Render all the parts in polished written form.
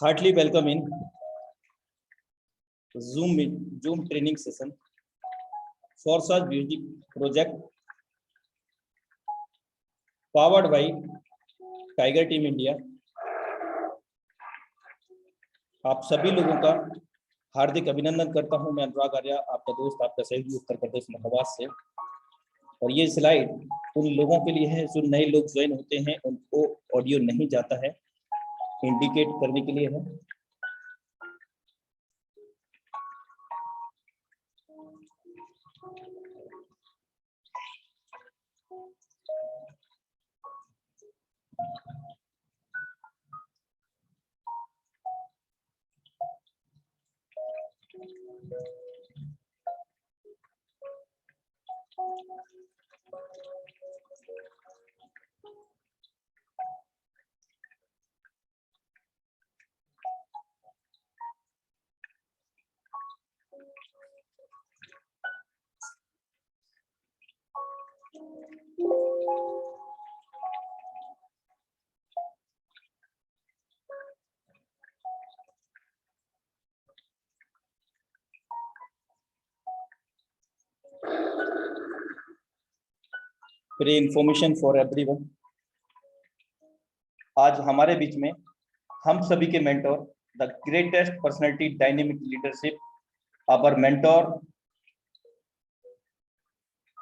Heartily welcome in Zoom training session for such music project powered by tiger team India. आप सभी लोगों का हार्दिक अभिनंदन करता हूं। मैं अनुराग आर्या, आपका दोस्त, आपका सहयोगी उत्तर प्रदेश महोबाद से। और ये स्लाइड उन लोगों के लिए है जो नए लोग ज्वाइन होते हैं, उनको ऑडियो नहीं जाता है, इंडिकेट करने के लिए है। Pre information for everyone. आज हमारे बीच में हम सभी के mentor, the greatest personality dynamic leadership, our mentor,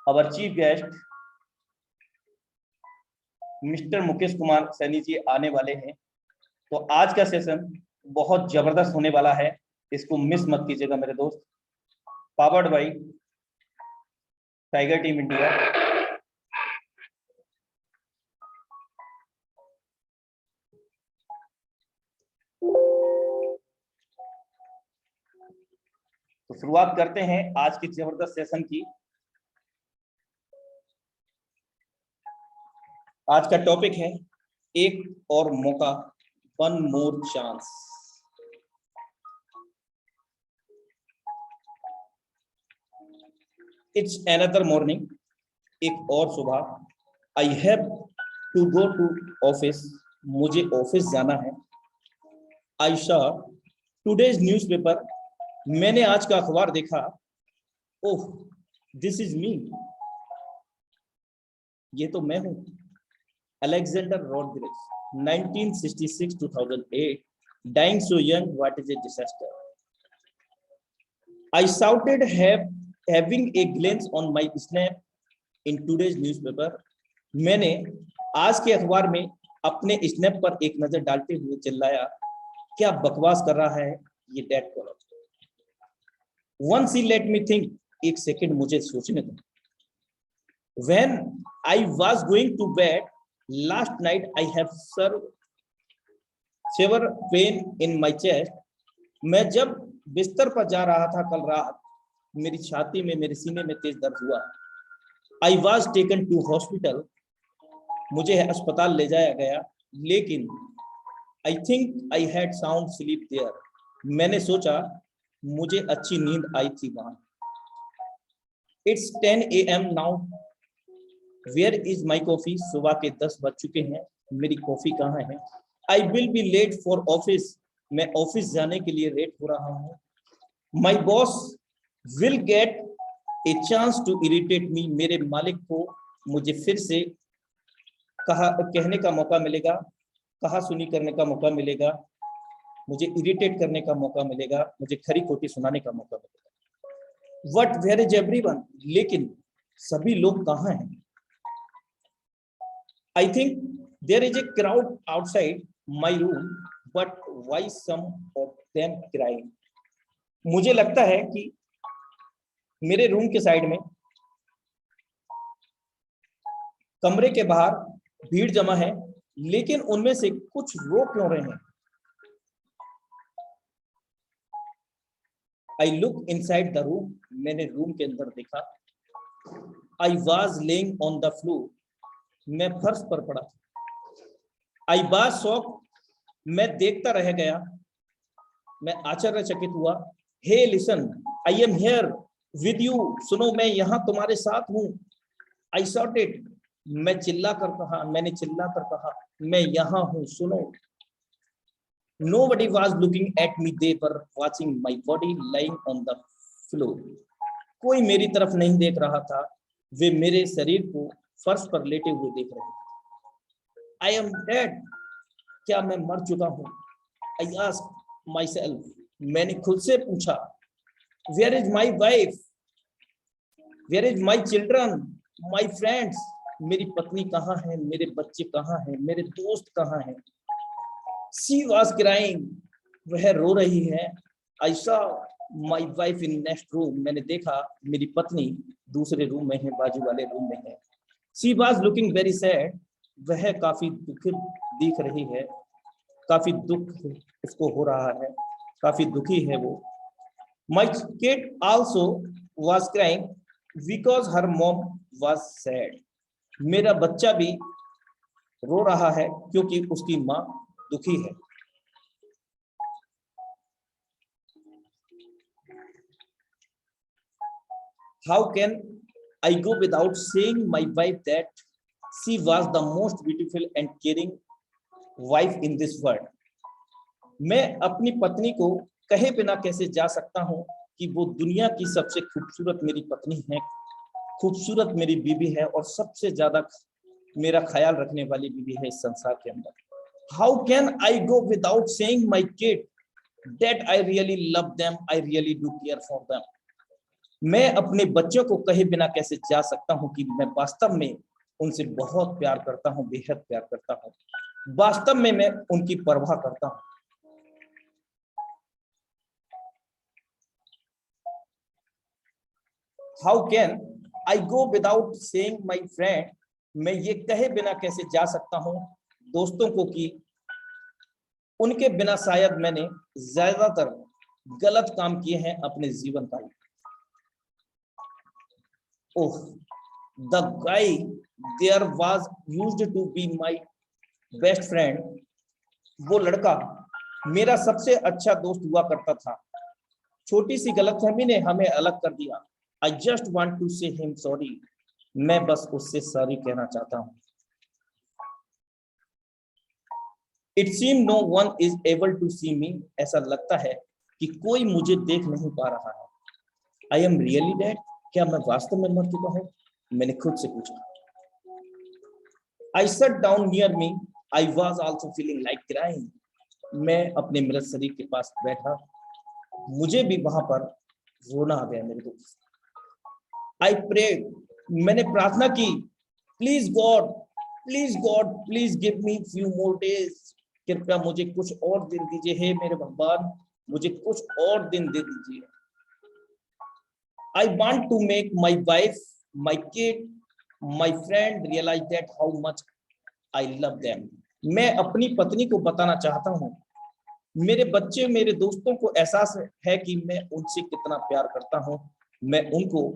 our chief guest mister Mukesh Kumar Saini ji आने वाले हैं। तो आज का सेशन बहुत जबरदस्त होने वाला है, इसको मिस मत कीजिएगा मेरे दोस्त। Powered by Tiger team India. तो शुरुआत करते हैं आज की जबरदस्त सेशन की। आज का टॉपिक है एक और मौका, one more chance. It's another morning, एक और सुबह। I have to go to office, मुझे ऑफिस जाना है। आई सॉ टुडेज न्यूज़पेपर, मैंने आज का अखबार देखा। ओह, दिस इज मी, ये तो मैं हूं। Alexander Rodrigues, 1966-2008, dying so young, what is a disaster. I shouted, having a glance on my snap in today's newspaper. मैंने आज के अखबार में अपने स्नैप पर एक नजर डालते हुए चिल्लाया, क्या बकवास कर रहा है ये dead column. Once he let me think, एक सेकंड मुझे सोचने दो। When I was going to bed last night, I have severe pain in my chest. मैं जब बिस्तर पर जा रहा था कल रात, मेरी छाती में, मेरे सीने में तेज दर्द हुआ। I was taken to hospital, मुझे अस्पताल ले जाया गया, लेकिन I think I had sound sleep there. मैंने सोचा मुझे अच्छी नींद आई थी वहां। It's 10 AM now. Where is my coffee? सुबह के 10 बज चुके हैं, मेरी कॉफी कहाँ है? I will be late for office. मैं ऑफिस जाने के लिए लेट हो रहा हूँ। My boss will get a chance to irritate me. मेरे मालिक को मुझे फिर से कहने का मौका मिलेगा, कहा सुनी करने का मौका मिलेगा, मुझे इरिटेट करने का मौका मिलेगा, मुझे खरी खोटी सुनाने का मौका मिलेगा। What, where is everyone? लेकिन सभी लोग कहाँ हैं? I think there is a crowd outside my room, but why some of them crying? मुझे लगता है कि मेरे रूम के साइड में, कमरे के बाहर भीड़ जमा है, लेकिन उनमें से कुछ रो क्यों रहे हैं? I look inside the room. मैंने रूम के अंदर देखा। I was laying on the floor. मैं फर्श पर पड़ा। I was shocked. मैं देखता रह गया, मैं आश्चर्यचकित हुआ। Hey, listen, I am here with you. सुनो, मैं यहाँ तुम्हारे साथ हूँ। I shouted. मैंने चिल्ला कर कहा, मैं यहाँ हूँ, सुनो। Nobody was looking at me, they were watching my body lying on the floor. कोई मेरी तरफ नहीं देख रहा था, वे मेरे शरीर को फर्श पर लेटे हुए देख रहे थे। I am dead, क्या मैं मर चुका हूँ? I asked myself, मैंने खुद से पूछा। Where is my wife? Where is my children? My friends? मेरी पत्नी कहाँ है? मेरे बच्चे कहाँ हैं? मेरे दोस्त कहाँ हैं? She was crying. वह रो रही है। I saw my wife in next room. मैंने देखा मेरी पत्नी दूसरे रूम में है, बाजू वाले रूम में है। She was looking very sad. वह काफी दुखी दिख रही है, काफी दुख उसको हो रहा है, काफी दुखी है वो। My kid also was crying because her mom was sad. मेरा बच्चा भी रो रहा है क्योंकि उसकी माँ दुखी है। How can I go without saying my wife that she was the most beautiful and caring wife in this world? मैं अपनी पत्नी को कहे बिना कैसे जा सकता हूँ कि वो दुनिया की सबसे खूबसूरत मेरी पत्नी है, खूबसूरत मेरी बीवी है और सबसे ज्यादा मेरा ख्याल रखने वाली बीवी है इस संसार के अंदर। How can I go without saying my kid that I really love them, I really do care for them? मैं अपने बच्चों को कहे बिना कैसे जा सकता हूँ कि मैं वास्तव में उनसे बहुत प्यार करता हूँ, बेहद प्यार करता हूँ, वास्तव में मैं उनकी परवाह करता हूँ। How can I go without saying my friend? मैं ये कहे बिना कैसे जा सकता हूँ दोस्तों को कि उनके बिना शायद मैंने ज्यादातर गलत काम किए हैं अपने जीवन काल में। ओह, the guy there was used to be my best friend. वो लड़का मेरा सबसे अच्छा दोस्त हुआ करता था। छोटी सी गलतफहमी ने हमें अलग कर दिया। I just want to say him sorry. मैं बस उससे सॉरी कहना चाहता हूँ। It seems no one is able to see me. ऐसा लगता है कि कोई मुझे देख नहीं पा रहा है। I am really dead. क्या मैं वास्तव में मर चुका हूँ? मैंने खुद से पूछा। I sat down near me. I was also feeling like crying. मैं अपने मृत शरीर के पास बैठा, मुझे भी वहां पर रोना आ गया मेरे दोस्त। I prayed. मैंने प्रार्थना की। Please God, please give me few more days. कृपया मुझे कुछ और दिन दीजिए, हे मेरे भगवान, मुझे कुछ और दिन दे दीजिए। I want to make my wife, my kid, my friend realize that how much I love them. मैं अपनी पत्नी को बताना चाहता हूँ, मेरे बच्चे, मेरे दोस्तों को एहसास है कि मैं उनसे कितना प्यार करता हूँ। मैं उनको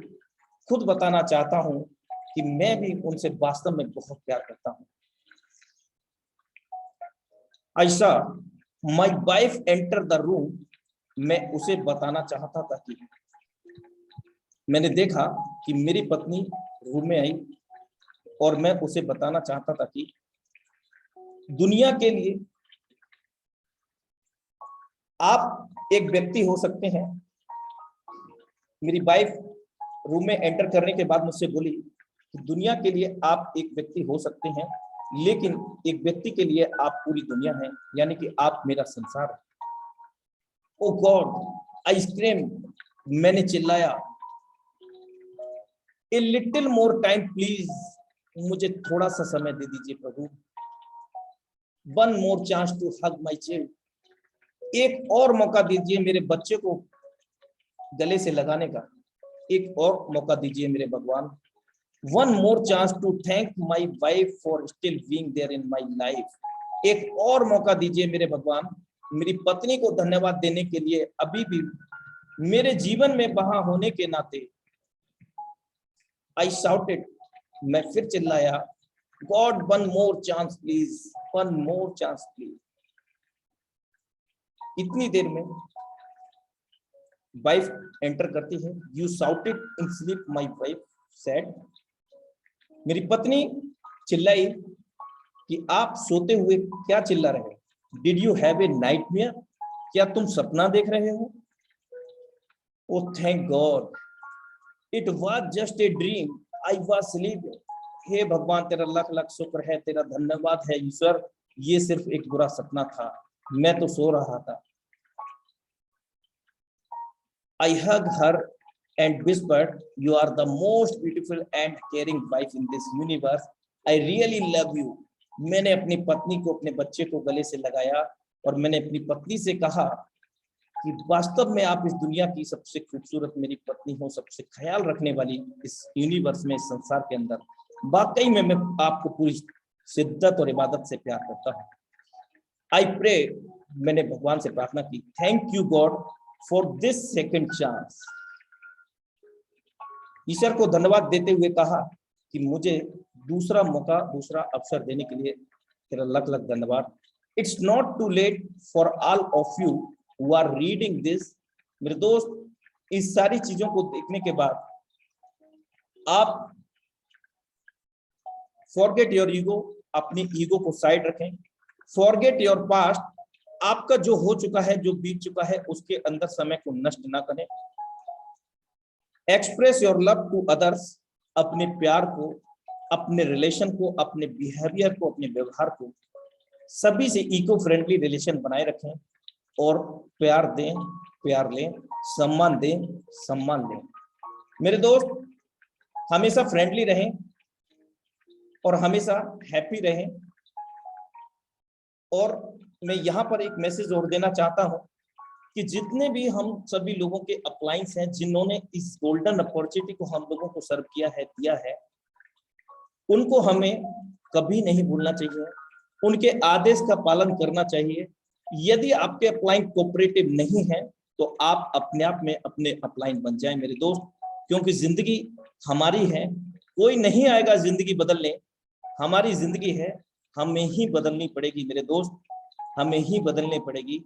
खुद बताना चाहता हूँ कि मैं भी उनसे वास्तव में बहुत प्यार करता हूँ। I saw my wife enter the room. मैं उसे बताना चाहता था कि मैंने देखा कि मेरी पत्नी रूम में आई और मैं उसे बताना चाहता था कि दुनिया के लिए आप एक व्यक्ति हो सकते हैं। मेरी वाइफ रूम में एंटर करने के बाद मुझसे बोली कि दुनिया के लिए आप एक व्यक्ति हो सकते हैं, लेकिन एक व्यक्ति के लिए आप पूरी दुनिया हैं, यानी कि आप मेरा संसार है। ओ गॉड, आई स्क्रीम, मैंने चिल्लाया। A little more time please, मुझे थोड़ा सा समय दे दीजिए प्रभु। One more chance to hug my child, एक और मौका दीजिए मेरे बच्चे को गले से लगाने का, एक और मौका दीजिए मेरे भगवान। One more chance to thank my wife for still being there in my life, एक और मौका दीजिए मेरे भगवान मेरी पत्नी को धन्यवाद देने के लिए अभी भी मेरे जीवन में वहां होने के नाते। आई शाउटेड, मैं फिर चिल्लाया, God one more chance please, one more chance please. इतनी देर में वाइफ एंटर करती है। You shouted in sleep, my wife said, मेरी पत्नी चिल्लाई कि आप सोते हुए क्या चिल्ला रहे हो? Did you have a nightmare? क्या तुम सपना देख रहे हो? Oh thank God, it was just a dream, I was sleeping. हे भगवान, तेरा लाख लाख शुक्र है, तेरा धन्यवाद है ईश्वर, ये सिर्फ एक बुरा सपना था, मैं तो सो रहा था। I hugged her and whispered, "You are the most beautiful and caring wife in this universe. I really love you." मैंने अपनी पत्नी को, अपने बच्चे को गले से लगाया और मैंने अपनी पत्नी से कहा कि वास्तव में आप इस दुनिया की सबसे खूबसूरत मेरी पत्नी हो, सबसे ख्याल रखने वाली इस यूनिवर्स में, इस संसार के अंदर। वाकई में मैं आपको पूरी शिद्दत और इबादत से प्यार करता हूँ। आई प्रे, मैंने भगवान से प्रार्थना की, thank you God for this second chance. ईश्वर को धन्यवाद देते हुए कहा कि मुझे दूसरा मौका, दूसरा अवसर देने के लिए तेरा लख लख धन्यवाद। It's not too late for all of you who are reading this. मेरे दोस्त, इस सारी चीजों को देखने के बाद आप फॉरगेट योर ईगो, अपनी ईगो को साइड रखें। फॉरगेट योर पास्ट, आपका जो हो चुका है, जो बीत चुका है, उसके अंदर समय को नष्ट ना करें। Express your love to others, अपने प्यार को, अपने रिलेशन को, अपने बिहेवियर को, अपने व्यवहार को सभी से इको फ्रेंडली रिलेशन बनाए रखें और प्यार दें, प्यार लें, सम्मान दें, सम्मान लें। मेरे दोस्त, हमेशा फ्रेंडली रहें और हमेशा हैप्पी रहें। और मैं यहाँ पर एक मैसेज और देना चाहता हूँ कि जितने भी हम सभी लोगों के अप्लायंस हैं, जिन्होंने इस गोल्डन अपॉर्चुनिटी को हम लोगों को सर्व किया है, दिया है, उनको हमें कभी नहीं भूलना चाहिए, उनके आदेश का पालन करना चाहिए। यदि आपके अप्लायंस कोऑपरेटिव नहीं है तो आप अपने आप में अपने अप्लायंस बन जाएं मेरे दोस्त, क्योंकि जिंदगी हमारी है, कोई नहीं आएगा जिंदगी बदलने, हमारी जिंदगी है, हमें ही बदलनी पड़ेगी मेरे दोस्त, हमें ही बदलनी पड़ेगी।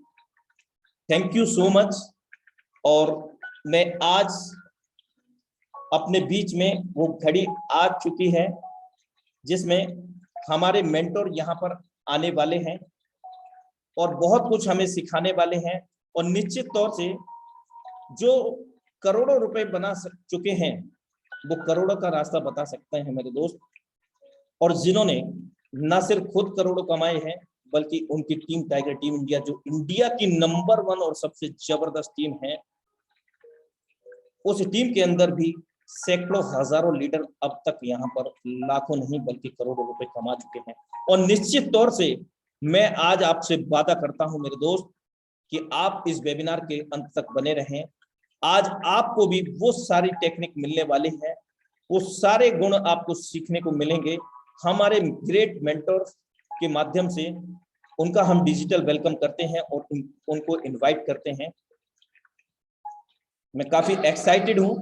Thank you so much. और मैं आज अपने बीच में वो घड़ी आ चुकी है जिसमें हमारे मेंटोर यहाँ पर आने वाले हैं और बहुत कुछ हमें सिखाने वाले हैं। और निश्चित तौर से जो करोड़ों रुपए बना चुके हैं वो करोड़ों का रास्ता बता सकते हैं मेरे दोस्त। और जिन्होंने न सिर्फ खुद करोड़ों कमाए हैं बल्कि उनकी टीम टाइगर टीम इंडिया, जो इंडिया की नंबर 1 और सबसे जबरदस्त टीम है, उस टीम के अंदर भी सैकड़ों हजारों लीडर अब तक यहाँ पर लाखों नहीं बल्कि करोड़ों रुपए कमा चुके हैं। और निश्चित तौर से मैं आज आपसे वादा करता हूं मेरे दोस्त कि आप इस वेबिनार के अंत तक बने रहें। आज आपको भी वो सारी टेक्निक मिलने वाली है, वो सारे गुण आपको सीखने को मिलेंगे हमारे ग्रेट मेंटर्स के माध्यम से। उनका हम डिजिटल वेलकम करते हैं और उनको इनवाइट करते हैं। मैं काफी एक्साइटेड हूं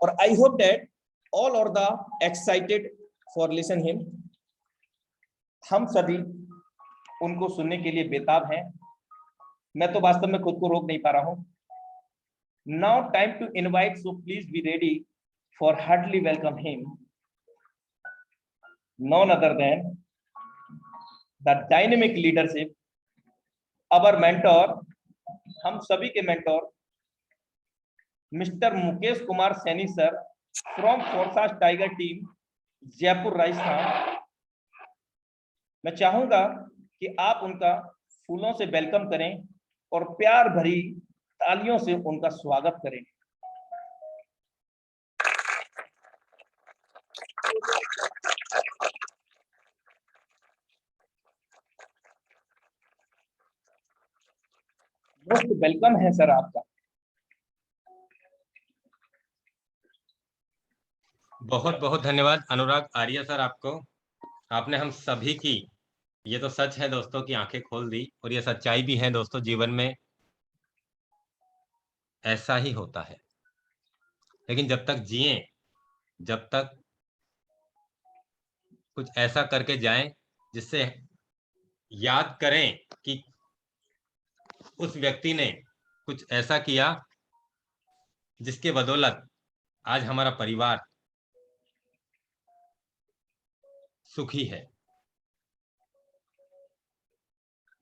और I hope that all are the excited for listen him. हम सभी उनको सुनने के लिए बेताब हैं। मैं तो वास्तव में खुद को रोक नहीं पा रहा हूं। Now time to invite, so please be ready for heartly welcome him, none other than the dynamic leadership, our mentor, हम सभी के mentor mister Mukesh Kumar Saini sir from forces tiger team, Jaipur, Rajasthan. मैं चाहूंगा कि आप उनका फूलों से वेलकम करें और प्यार भरी तालियों से उनका स्वागत करें। मोस्ट वेलकम है सर आपका। बहुत बहुत धन्यवाद अनुराग आर्य सर आपको। आपने हम सभी की, ये तो सच है दोस्तों, की आंखें खोल दी और ये सच्चाई भी है दोस्तों, जीवन में ऐसा ही होता है। लेकिन जब तक जिए, जब तक कुछ ऐसा करके जाएं जिससे याद करें कि उस व्यक्ति ने कुछ ऐसा किया जिसके बदौलत आज हमारा परिवार सुखी है।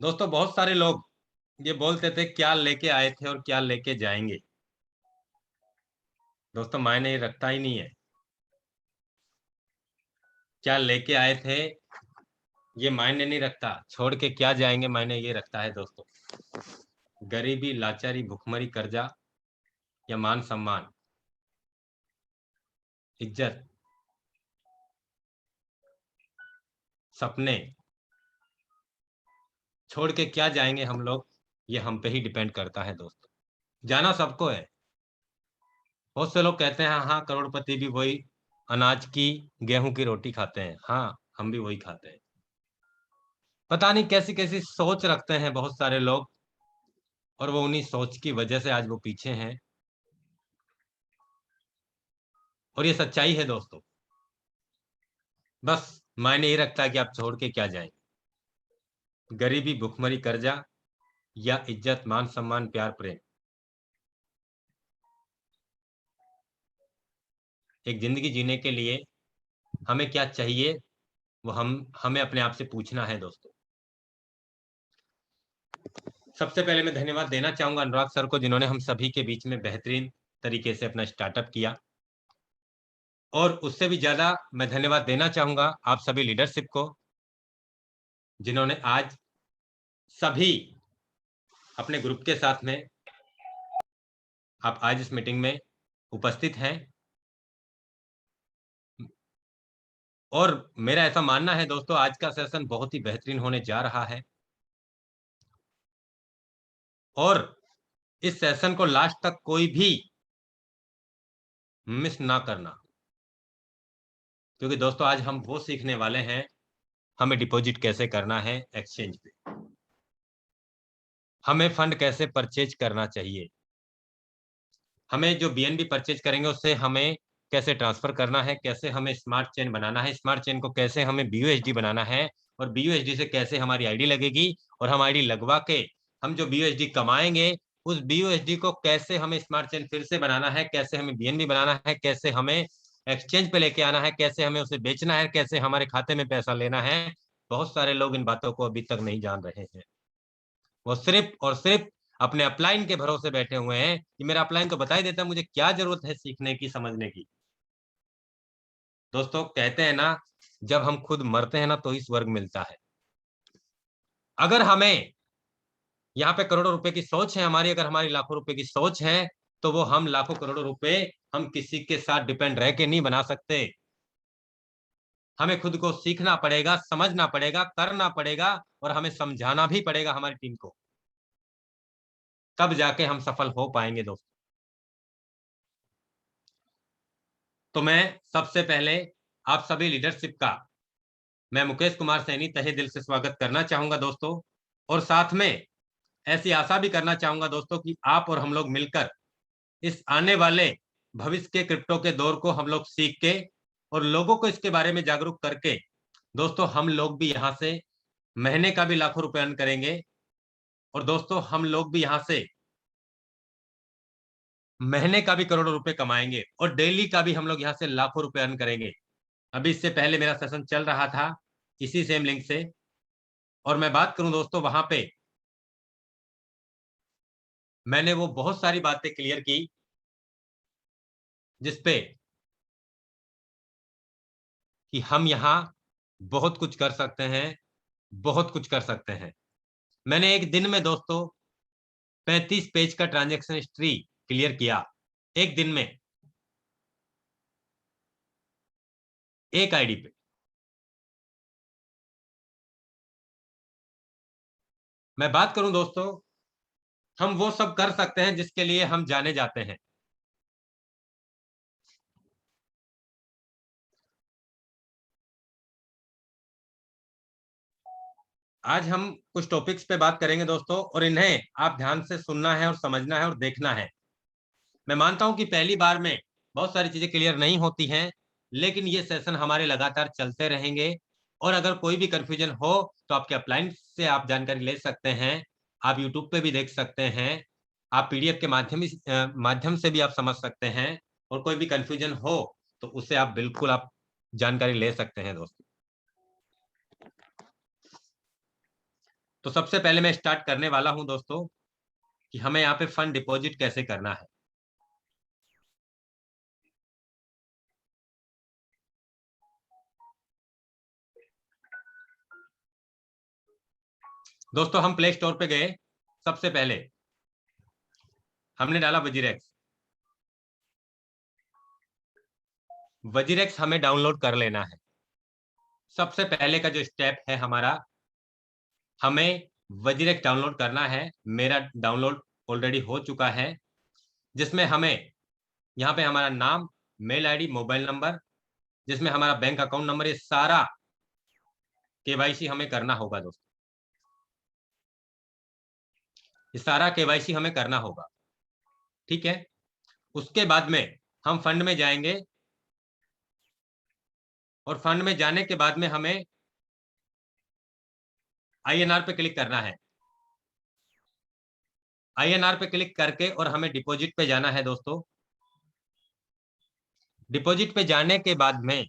दोस्तों बहुत सारे लोग ये बोलते थे क्या लेके आए थे और क्या लेके जाएंगे। दोस्तों मायने रखता ही नहीं है। क्या लेके आए थे ये मायने नहीं रखता, छोड़ के क्या जाएंगे मायने ये रखता है दोस्तों। गरीबी, लाचारी, भुखमरी, कर्जा या मान सम्मान, इज्जत, सपने, छोड़ के क्या जाएंगे हम लोग, ये हम पे ही डिपेंड करता है दोस्तों। जाना सबको है। बहुत से लोग कहते हैं हाँ करोड़पति भी वही अनाज की गेहूं की रोटी खाते हैं। हाँ हम भी वही खाते हैं। पता नहीं कैसी कैसी सोच रखते हैं बहुत सारे लोग, और वो उन्हीं सोच की वजह से आज वो पीछे हैं। और ये सच्चाई है दोस्तों। बस मायने ये रखता है कि आप छोड़ के क्या जाएं। गरीबी, भुखमरी, कर्जा या इज्जत, मान सम्मान, प्यार, प्रेम। एक जिंदगी जीने के लिए हमें क्या चाहिए वो हमें अपने आप से पूछना है दोस्तों। सबसे पहले मैं धन्यवाद देना चाहूंगा अनुराग सर को, जिन्होंने हम सभी के बीच में बेहतरीन तरीके से अपना स्टार्टअप किया। और उससे भी ज्यादा मैं धन्यवाद देना चाहूंगा आप सभी लीडरशिप को, जिन्होंने आज सभी अपने ग्रुप के साथ में आप आज इस मीटिंग में उपस्थित हैं। और मेरा ऐसा मानना है दोस्तों आज का सेशन बहुत ही बेहतरीन होने जा रहा है। और इस सेशन को लास्ट तक कोई भी मिस ना करना, क्योंकि दोस्तों आज हम वो सीखने वाले हैं हमें डिपॉजिट कैसे करना है एक्सचेंज पे, हमें फंड कैसे परचेज करना चाहिए, हमें जो बीएनबी परचेज करेंगे उससे हमें कैसे ट्रांसफर करना है, कैसे हमें स्मार्ट चेन बनाना है, स्मार्ट चेन को कैसे हमें बीयूएसडी बनाना है, और बीयूएसडी से कैसे हमारी आईडी लगेगी, और हम आईडी लगवा के हम जो बीयूएसडी कमाएंगे उस बीयूएसडी को कैसे हमें स्मार्ट चेन फिर से बनाना है, कैसे हमें बीएनबी बनाना है, कैसे हमें एक्सचेंज पे लेके आना है, कैसे हमें उसे बेचना है, कैसे हमारे खाते में पैसा लेना है। बहुत सारे लोग इन बातों को अभी तक नहीं जान रहे हैं। वो सिर्फ और सिर्फ अपने अपलाइन के भरोसे बैठे हुए हैं कि मेरा अपलाइन तो बता ही देता है, मुझे क्या जरूरत है सीखने की, समझने की। दोस्तों कहते हैं ना जब हम खुद मरते हैं ना तो ही स्वर्ग मिलता है। अगर हमें यहाँ पे करोड़ों रुपए की सोच है हमारी, अगर हमारी लाखों रुपए की सोच है, तो वो हम लाखों करोड़ों रुपए हम किसी के साथ डिपेंड रह के नहीं बना सकते। हमें खुद को सीखना पड़ेगा, समझना पड़ेगा, करना पड़ेगा, और हमें समझाना भी पड़ेगा हमारी टीम को, तब जाके हम सफल हो पाएंगे दोस्तों। तो मैं सबसे पहले आप सभी लीडरशिप का मैं मुकेश कुमार सैनी तहे दिल से स्वागत करना चाहूंगा दोस्तों। और साथ में ऐसी आशा भी करना चाहूंगा दोस्तों कि आप और हम लोग मिलकर इस आने वाले भविष्य के क्रिप्टो के दौर को हम लोग सीख के और लोगों को इसके बारे में जागरूक करके दोस्तों हम लोग भी यहाँ से महीने का भी लाखों रुपए अर्न करेंगे। और दोस्तों हम लोग भी यहाँ से महीने का भी करोड़ों रुपए कमाएंगे, और डेली का भी हम लोग यहाँ से लाखों रुपए अर्न करेंगे। अभी इससे पहले मेरा सेशन चल रहा था इसी सेम लिंक से, और मैं बात करूं दोस्तों वहां पे मैंने वो बहुत सारी बातें क्लियर की जिसपे कि हम यहाँ बहुत कुछ कर सकते हैं, बहुत कुछ कर सकते हैं। मैंने एक दिन में दोस्तों 35 पेज का ट्रांजैक्शन हिस्ट्री क्लियर किया, एक दिन में, एक आईडी पे। मैं बात करूं दोस्तों, हम वो सब कर सकते हैं जिसके लिए हम जाने जाते हैं। आज हम कुछ टॉपिक्स पे बात करेंगे दोस्तों, और इन्हें आप ध्यान से सुनना है और समझना है और देखना है। मैं मानता हूं कि पहली बार में बहुत सारी चीजें क्लियर नहीं होती हैं, लेकिन ये सेशन हमारे लगातार चलते रहेंगे। और अगर कोई भी कंफ्यूजन हो तो आपके अपलाइन से आप जानकारी ले सकते हैं, आप यूट्यूब पे भी देख सकते हैं, आप पीडीएफ के माध्यम से भी आप समझ सकते हैं। और कोई भी कंफ्यूजन हो तो उससे आप बिल्कुल आप जानकारी ले सकते हैं दोस्तों। तो सबसे पहले मैं स्टार्ट करने वाला हूं दोस्तों कि हमें यहाँ पे फंड डिपॉजिट कैसे करना है। दोस्तों हम प्ले स्टोर पे गए, सबसे पहले हमने डाला वजीरेक्स। वजीरेक्स हमें डाउनलोड कर लेना है। सबसे पहले का जो स्टेप है हमारा, हमें वजीरेक्स डाउनलोड करना है। मेरा डाउनलोड ऑलरेडी हो चुका है, जिसमें हमें यहाँ पे हमारा नाम, मेल आईडी, मोबाइल नंबर, जिसमें हमारा बैंक अकाउंट नंबर, ये सारा केवाईसी हमें करना होगा दोस्तों। ये सारा केवाईसी हमें करना होगा, ठीक है। उसके बाद में हम फंड में जाएंगे और फंड में जाने के बाद में हमें आईएनआर पे क्लिक करना है। आईएनआर पे क्लिक करके और हमें डिपॉजिट पे जाना है दोस्तों। डिपॉजिट पे जाने के बाद में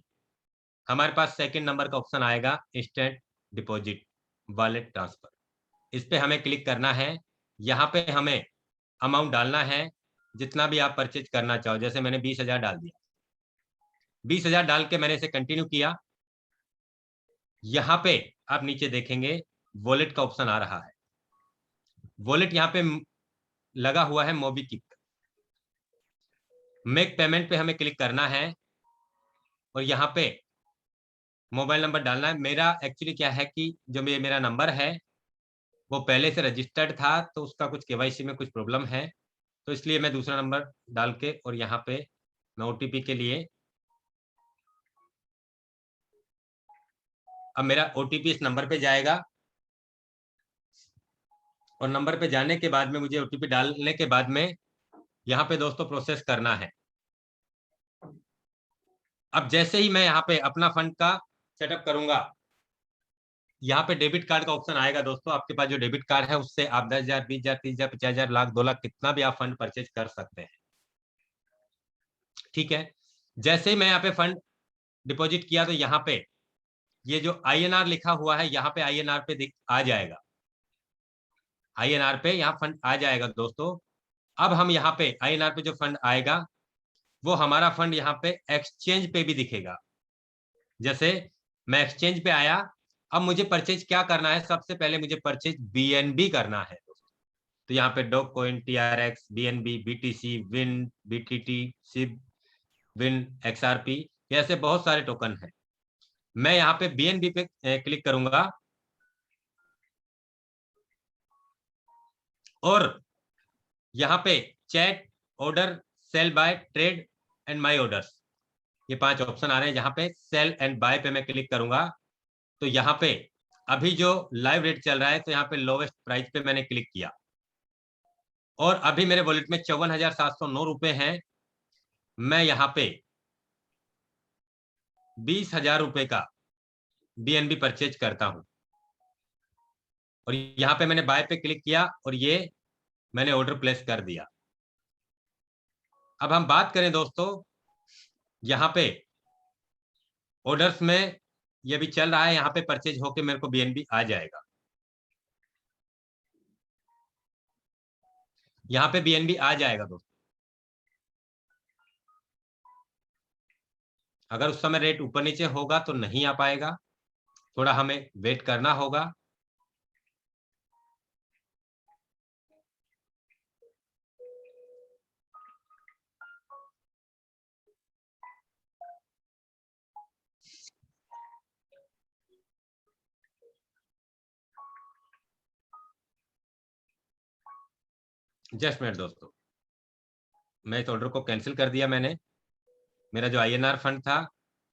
हमारे पास सेकंड नंबर का ऑप्शन आएगा, इंस्टेंट डिपॉजिट वॉलेट ट्रांसफर। इस पे हमें क्लिक करना है। यहाँ पे हमें अमाउंट डालना है जितना भी आप परचेज करना चाहो। जैसे मैंने 20,000 डाल दिया। 20,000 डाल के मैंने इसे कंटिन्यू किया। यहाँ पे आप नीचे देखेंगे वॉलेट का ऑप्शन आ रहा है। वॉलेट यहाँ पे लगा हुआ है मोबीक्विक। मेक पेमेंट पे हमें क्लिक करना है और यहाँ पे मोबाइल नंबर डालना है। मेरा एक्चुअली क्या है कि जो मेरा नंबर है वो पहले से रजिस्टर्ड था, तो उसका कुछ केवाईसी में कुछ प्रॉब्लम है, तो इसलिए मैं दूसरा नंबर डाल के और यहाँ पे मैं ओटीपी के लिए, अब मेरा ओटीपी इस नंबर पे जाएगा और नंबर पे जाने के बाद में मुझे ओटीपी डालने के बाद में यहाँ पे दोस्तों प्रोसेस करना है। अब जैसे ही मैं यहाँ पे अपना फंड का सेटअप करूंगा, यहाँ पे डेबिट कार्ड का ऑप्शन आएगा दोस्तों। आपके पास जो डेबिट कार्ड है उससे आप 10,000, 20,000, 30,000, 50,000, लाख, 2 लाख, कितना भी आप फंड परचेज कर सकते हैं, ठीक है। जैसे ही मैं यहाँ पे फंड डिपॉजिट किया तो यहाँ पे ये जो आईएनआर लिखा हुआ है, यहाँ पे आईएनआर पे आ जाएगा। आईएनआर पे यहाँ फंड आ जाएगा दोस्तों। अब हम यहाँ पे आईएनआर पे जो फंड आएगा वो हमारा फंड यहाँ पे एक्सचेंज पे भी दिखेगा। जैसे मैं एक्सचेंज पे आया, अब मुझे परचेज क्या करना है, सबसे पहले मुझे परचेज बीएनबी करना है दोस्तों। तो यहाँ पे dog coin, TRX, BNB, BTC, win, BTT, सिब, विन, एक्सआरपी, ऐसे बहुत सारे टोकन है। मैं यहाँ पे बीएनबी पे क्लिक करूंगा और यहाँ पे chat, order, sell, buy, trade and my orders, ये 5 ऑप्शन आ रहे हैं। यहाँ पे सेल एंड बाय पे मैं क्लिक करूंगा तो यहाँ पे अभी जो लाइव रेट चल रहा है, तो यहाँ पे लोवेस्ट प्राइस पे मैंने क्लिक किया और अभी मेरे वॉलेट में 54,709 रुपए हैं। मैं यहाँ पे 20,000 रुपए का बीएनबी परचेज करता हूं और यहाँ पे मैंने बाय पे क्लिक किया और ये मैंने ऑर्डर प्लेस कर दिया। अब हम बात करें दोस्तों, यहाँ पे ऑर्डर्स में ये भी चल रहा है, यहाँ पे परचेज होके मेरे को बीएनबी आ जाएगा। यहाँ पे बीएनबी आ जाएगा दोस्तों। अगर उस समय रेट ऊपर नीचे होगा तो नहीं आ पाएगा, थोड़ा हमें वेट करना होगा। जस्ट मिनट दोस्तों, मैं इस ऑर्डर को कैंसिल कर दिया मैंने। मेरा जो आईएनआर फंड था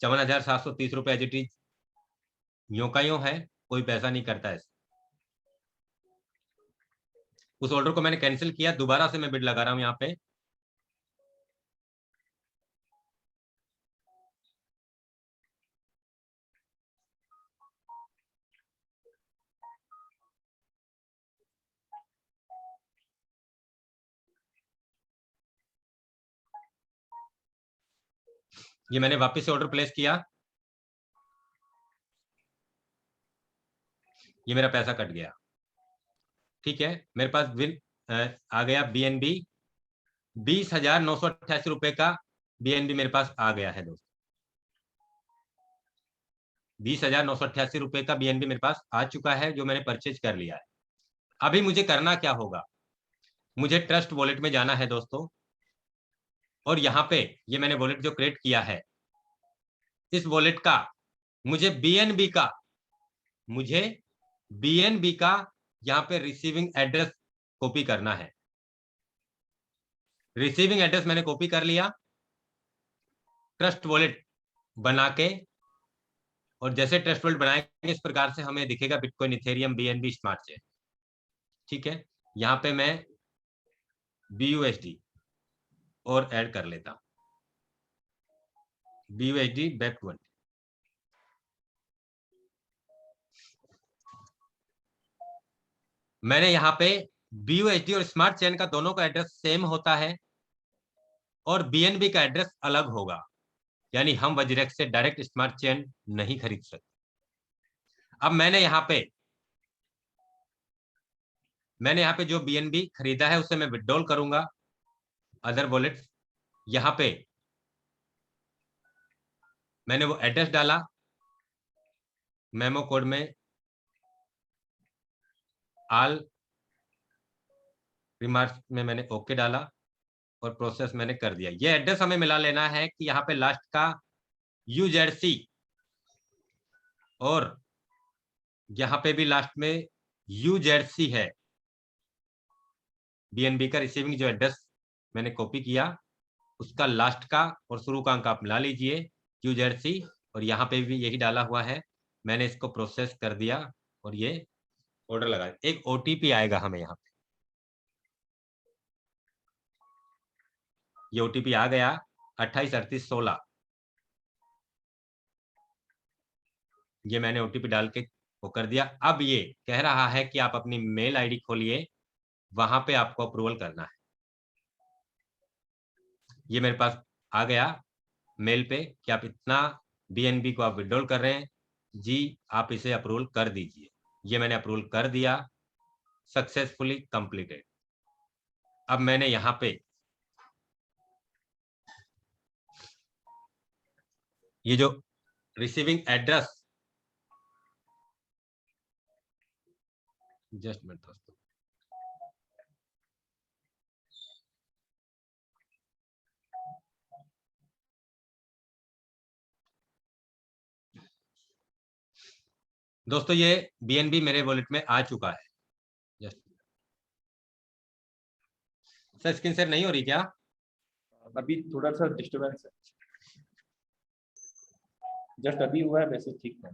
54,730 रुपए एज इट इज यूं का यूं है, कोई पैसा नहीं करता है। उस ऑर्डर को मैंने कैंसिल किया, दोबारा से मैं बिड लगा रहा हूं यहाँ पे। ये मैंने वापस से ऑर्डर प्लेस किया, ये मेरा पैसा कट गया। ठीक है, मेरे पास बिल आ गया BNB 20,988 रुपए का BNB मेरे पास आ गया है दोस्तों। 20,988 रुपए का BNB मेरे पास आ चुका है, जो मैंने परचेज कर लिया है। अभी मुझे करना क्या होगा, मुझे ट्रस्ट वॉलेट में जाना है दोस्तों, और यहाँ पे ये मैंने वॉलेट जो क्रिएट किया है, इस वॉलेट का मुझे BNB का यहाँ पे रिसीविंग एड्रेस कॉपी करना है। रिसीविंग एड्रेस मैंने कॉपी कर लिया ट्रस्ट वॉलेट बना के, और जैसे ट्रस्ट वॉलेट बनाएंगे इस प्रकार से हमें दिखेगा bitcoin, Ethereum, BNB, smart chain. ठीक है, यहाँ पे मैं BUSD और ऐड कर लेता हूं, BUSD BEP20। मैंने यहाँ पे BUSD और स्मार्ट चेन का दोनों का एड्रेस सेम होता है, और BNB का एड्रेस अलग होगा, यानी हम वज्रेक्स से डायरेक्ट स्मार्ट चेन नहीं खरीद सकते। अब मैंने यहाँ पे जो BNB खरीदा है उसे मैं विड्रॉल करूंगा अदर वॉलेट। यहाँ पे मैंने वो एड्रेस डाला, मेमो कोड में ऑल रिमार्क्स में मैंने ओके डाला, और प्रोसेस मैंने कर दिया। ये एड्रेस हमें मिला लेना है कि यहाँ पे लास्ट का UZC, और यहाँ पे भी लास्ट में UZC है। BNB का रिसीविंग जो एड्रेस मैंने कॉपी किया, उसका लास्ट का और शुरू का अंक आप मिला लीजिए, UZC, और यहाँ पे भी यही डाला हुआ है। मैंने इसको प्रोसेस कर दिया और ये ऑर्डर लगा। एक OTP आएगा हमें यहाँ पे, ये OTP आ गया 283816। ये मैंने OTP डाल के वो कर दिया। अब ये कह रहा है कि आप अपनी मेल आईडी खोलिए, वहां पे आपको अप्रूवल करना है। ये मेरे पास आ गया मेल पे कि आप इतना BNB को आप विड्रॉल कर रहे हैं जी, आप इसे अप्रूवल कर दीजिए। ये मैंने अप्रूवल कर दिया, सक्सेसफुली कंप्लीटेड। अब मैंने यहाँ पे ये जो रिसीविंग एड्रेस, जस्ट मिनट दोस्तों, ये BNB मेरे वॉलेट में आ चुका है। जस्ट सर, स्क्रीन शेयर नहीं हो रही क्या? अभी थोड़ा सा डिस्टरबेंस है, जस्ट अभी हुआ है, वैसे ठीक है।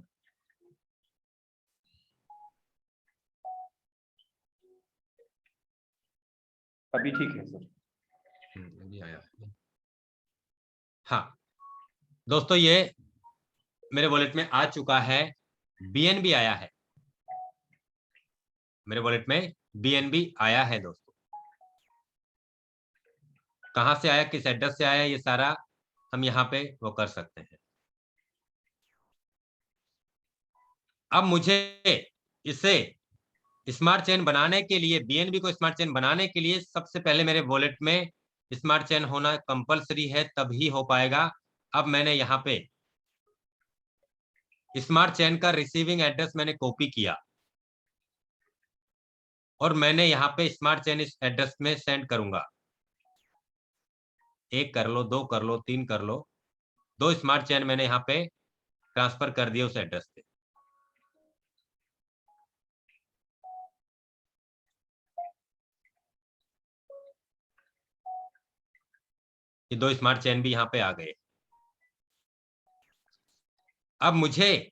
अभी ठीक है सर। अभी आया। हाँ दोस्तों, ये मेरे वॉलेट में आ चुका है, BNB आया है, मेरे वॉलेट में BNB आया है दोस्तों। कहां से आया, किस एड्रेस से आया, ये सारा हम यहाँ पे वो कर सकते हैं। अब मुझे इसे स्मार्ट चेन बनाने के लिए, BNB को स्मार्ट चेन बनाने के लिए सबसे पहले मेरे वॉलेट में स्मार्ट चेन होना कंपलसरी है, तभी हो पाएगा। अब मैंने यहाँ पे स्मार्ट चेन का रिसीविंग एड्रेस मैंने कॉपी किया, और मैंने यहाँ पे स्मार्ट चेन इस एड्रेस में सेंड करूंगा। 1 कर लो, 2 कर लो, 3 कर लो, 2 स्मार्ट चेन मैंने यहाँ पे ट्रांसफर कर दिया उस एड्रेस पे। ये 2 स्मार्ट चेन भी यहाँ पे आ गए। अब मुझे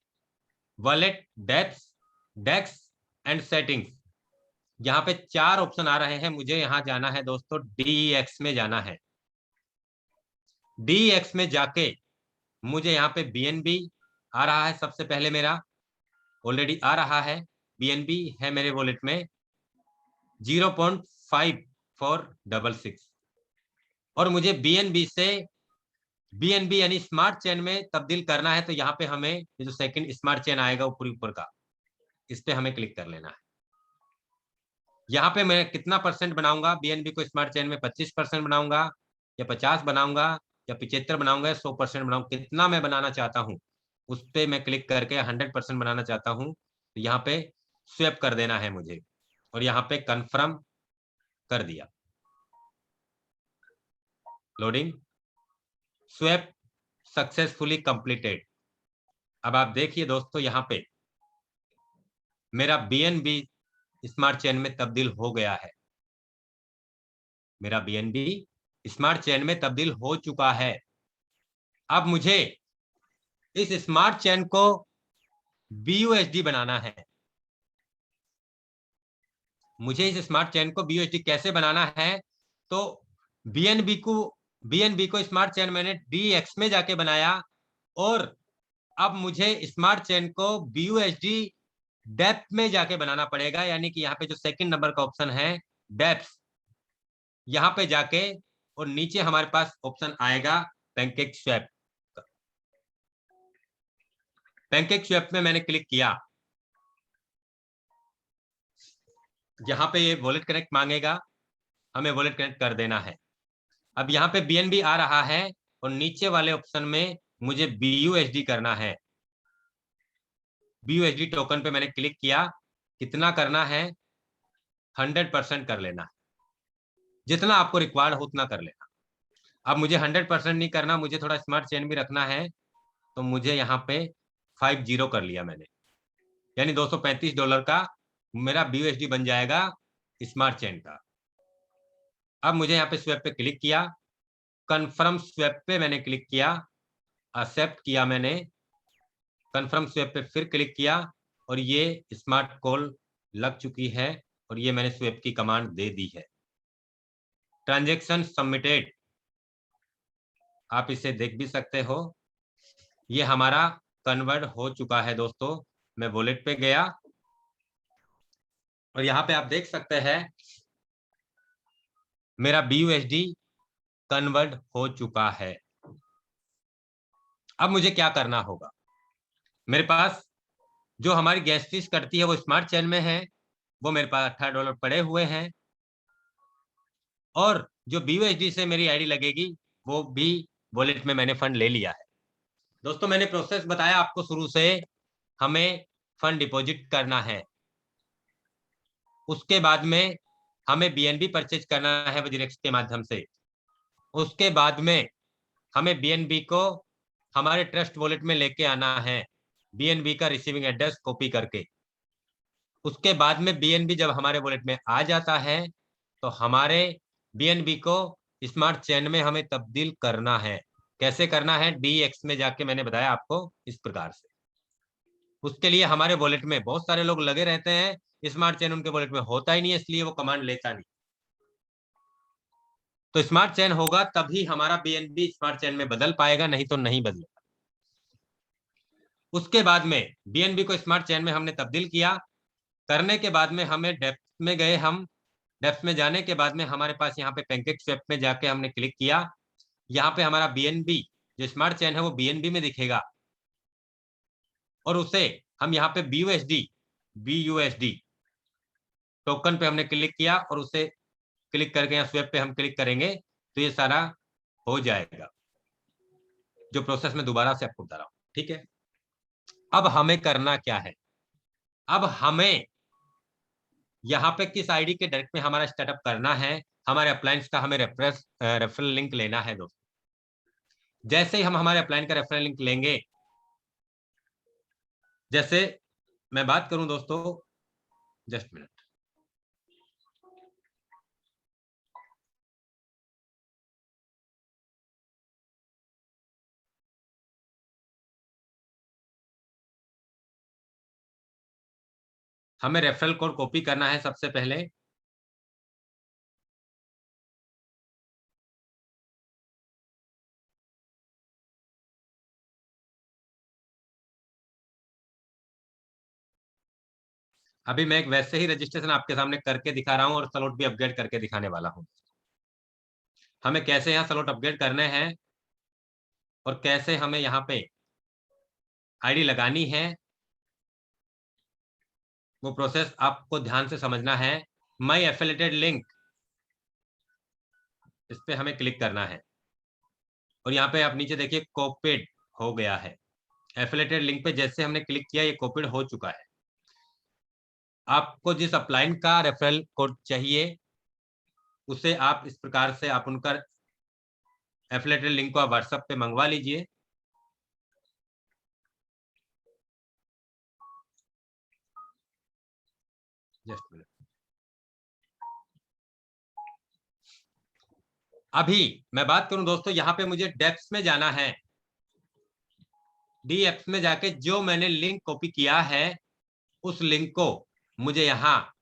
वॉलेट डेस्क एंड सेटिंग्स, यहाँ पे 4 ऑप्शन आ रहे हैं। मुझे यहाँ जाना है दोस्तों, DEX में जाना है। DEX में जाके मुझे यहाँ पे BNB आ रहा है, सबसे पहले मेरा ऑलरेडी आ रहा है। BNB है मेरे वॉलेट में 0.5466, और मुझे BNB से BNB यानी स्मार्ट चेन में तब्दील करना है। तो यहाँ पे हमें ये जो सेकंड स्मार्ट चेन आएगा ऊपरी ऊपर का, इस पे हमें क्लिक कर लेना है। यहाँ पे मैं कितना परसेंट बनाऊंगा बीएनबी को स्मार्ट चेन में? 25% बनाऊंगा या 50 बनाऊंगा या 75 बनाऊंगा या 100% बनाऊंगा? कितना मैं बनाना चाहता हूँ उस पर मैं क्लिक करके 100% बनाना चाहता हूँ, तो यहाँ पे स्वैप कर देना है मुझे और यहाँ पे कंफर्म कर दिया। Loading, swap successfully completed. अब आप देखिए दोस्तों, यहाँ पे मेरा बीएनबी स्मार्ट चेन में तब्दील हो गया है। मेरा बीएनबी स्मार्ट चेन में तब्दील हो चुका है। अब मुझे इस स्मार्ट चेन को बीयूएसडी बनाना है। मुझे इस स्मार्ट चेन को बीयूएसडी कैसे बनाना है? तो बीएनबी को स्मार्ट चेन मैंने डीएक्स में जाके बनाया और अब मुझे स्मार्ट चेन को बीयूएसडी डेप्थ में जाके बनाना पड़ेगा, यानी कि यहाँ पे जो सेकंड नंबर का ऑप्शन है डेप्थ, यहाँ पे जाके और नीचे हमारे पास ऑप्शन आएगा पैनकेक स्वैप। पैनकेक स्वैप में मैंने क्लिक किया, यहाँ पे ये वॉलेट कनेक्ट मांगेगा, हमें वॉलेट कनेक्ट कर देना है। अब यहाँ पे बीएनबी आ रहा है और नीचे वाले ऑप्शन में मुझे बीयूएसडी करना है। बीयूएसडी टोकन पे मैंने क्लिक किया। कितना करना है? 100% कर लेना है। जितना आपको रिक्वायर्ड हो उतना कर लेना। अब मुझे 100% नहीं करना, मुझे थोड़ा स्मार्ट चेन भी रखना है, तो मुझे यहाँ पे 50 कर लिया मैंने, यानी $235 का मेरा बीयूएसडी बन जाएगा स्मार्ट चेन का। अब मुझे यहाँ पे स्वैप पे क्लिक किया, कन्फर्म स्वैप पे मैंने क्लिक किया, एक्सेप्ट किया मैंने, कन्फर्म स्वैप पे फिर क्लिक किया और ये स्मार्ट कॉल लग चुकी है और ये मैंने स्वैप की कमांड दे दी है। ट्रांजैक्शन सबमिटेड, आप इसे देख भी सकते हो। ये हमारा कन्वर्ट हो चुका है दोस्तों। मैं वॉलेट पे गया और यहाँ पे आप देख सकते हैं मेरा बीयूएसडी कन्वर्ट हो चुका है। अब मुझे क्या करना होगा? मेरे पास जो हमारी गैस फीस कटती है वो स्मार्ट चेन में है, वो मेरे पास $18 पड़े हुए हैं और जो बीयूएसडी से मेरी आईडी लगेगी वो भी वॉलेट में मैंने फंड ले लिया है। दोस्तों मैंने प्रोसेस बताया आपको शुरू से, हमें फंड डिपॉजिट करना है, उसके बाद में हमें बीएनबी परचेज करना है वजीरेक्स के माध्यम से, उसके बाद में हमें बीएनबी को हमारे ट्रस्ट वॉलेट में लेके आना है, बीएनबी का रिसीविंग एड्रेस कॉपी करके। उसके बाद में बीएनबी जब हमारे वॉलेट में आ जाता है तो हमारे बीएनबी को स्मार्ट चेन में हमें तब्दील करना है। कैसे करना है? डीएक्स में जाके मैंने बताया आपको इस प्रकार से। उसके लिए हमारे वॉलेट में बहुत सारे लोग लगे रहते हैं, स्मार्ट चेन उनके वॉलेट में होता ही नहीं है, इसलिए वो कमांड लेता नहीं। तो स्मार्ट चेन होगा तभी हमारा बीएनबी स्मार्ट चेन में बदल पाएगा, नहीं तो नहीं बदलेगा। उसके बाद में बीएनबी को स्मार्ट चेन में हमने तब्दील किया, करने के बाद में हमें डेप्थ में गए। हम डेप्थ में जाने के बाद में हमारे पास यहाँ पे पैनकेक स्वैप में जाके हमने क्लिक किया, यहाँ पे हमारा बीएनबी जो स्मार्ट चेन है वो बीएनबी में दिखेगा और उसे हम यहाँ पे बीयूएसडी टोकन पे हमने क्लिक किया और उसे क्लिक करके यहाँ स्वैप पे हम क्लिक करेंगे तो ये सारा हो जाएगा, जो प्रोसेस में दोबारा से आपको बता रहा हूँ। ठीक है, अब हमें करना क्या है? अब हमें यहाँ पे किस आईडी के डायरेक्ट में हमारा स्टार्टअप करना है, हमारे अप्लायंस का हमें रेफरल लिंक लेना है दोस्तों। जैसे ही हम हमारे अप्लायंस का रेफरल लिंक लेंगे, जैसे मैं बात करूं दोस्तों, जस्ट मिनट, हमें रेफरल कोड कॉपी करना है सबसे पहले। अभी मैं एक वैसे ही रजिस्ट्रेशन आपके सामने करके दिखा रहा हूं और स्लॉट भी अपग्रेड करके दिखाने वाला हूं। हमें कैसे यहाँ स्लॉट अपग्रेड करने हैं और कैसे हमें यहाँ पे आईडी लगानी है, वो प्रोसेस आपको ध्यान से समझना है। माई एफिलिएटेड लिंक, इस पे हमें क्लिक करना है और यहाँ पे आप नीचे देखिए कॉपीड हो गया है। एफिलिएटेड लिंक पे जैसे हमने क्लिक किया ये कॉपीड हो चुका है। आपको जिस अपलाइन का रेफरल कोड चाहिए उसे आप इस प्रकार से आप उनका एफिलिएटेड लिंक को आप व्हाट्सएप पे मंगवा लीजिए। Just minute. अभी मैं बात करूं दोस्तों, यहाँ पे मुझे डेप्थ में जाना है। डीएफ में जाके जो मैंने लिंक कॉपी किया है उस लिंक को मुझे यहाँ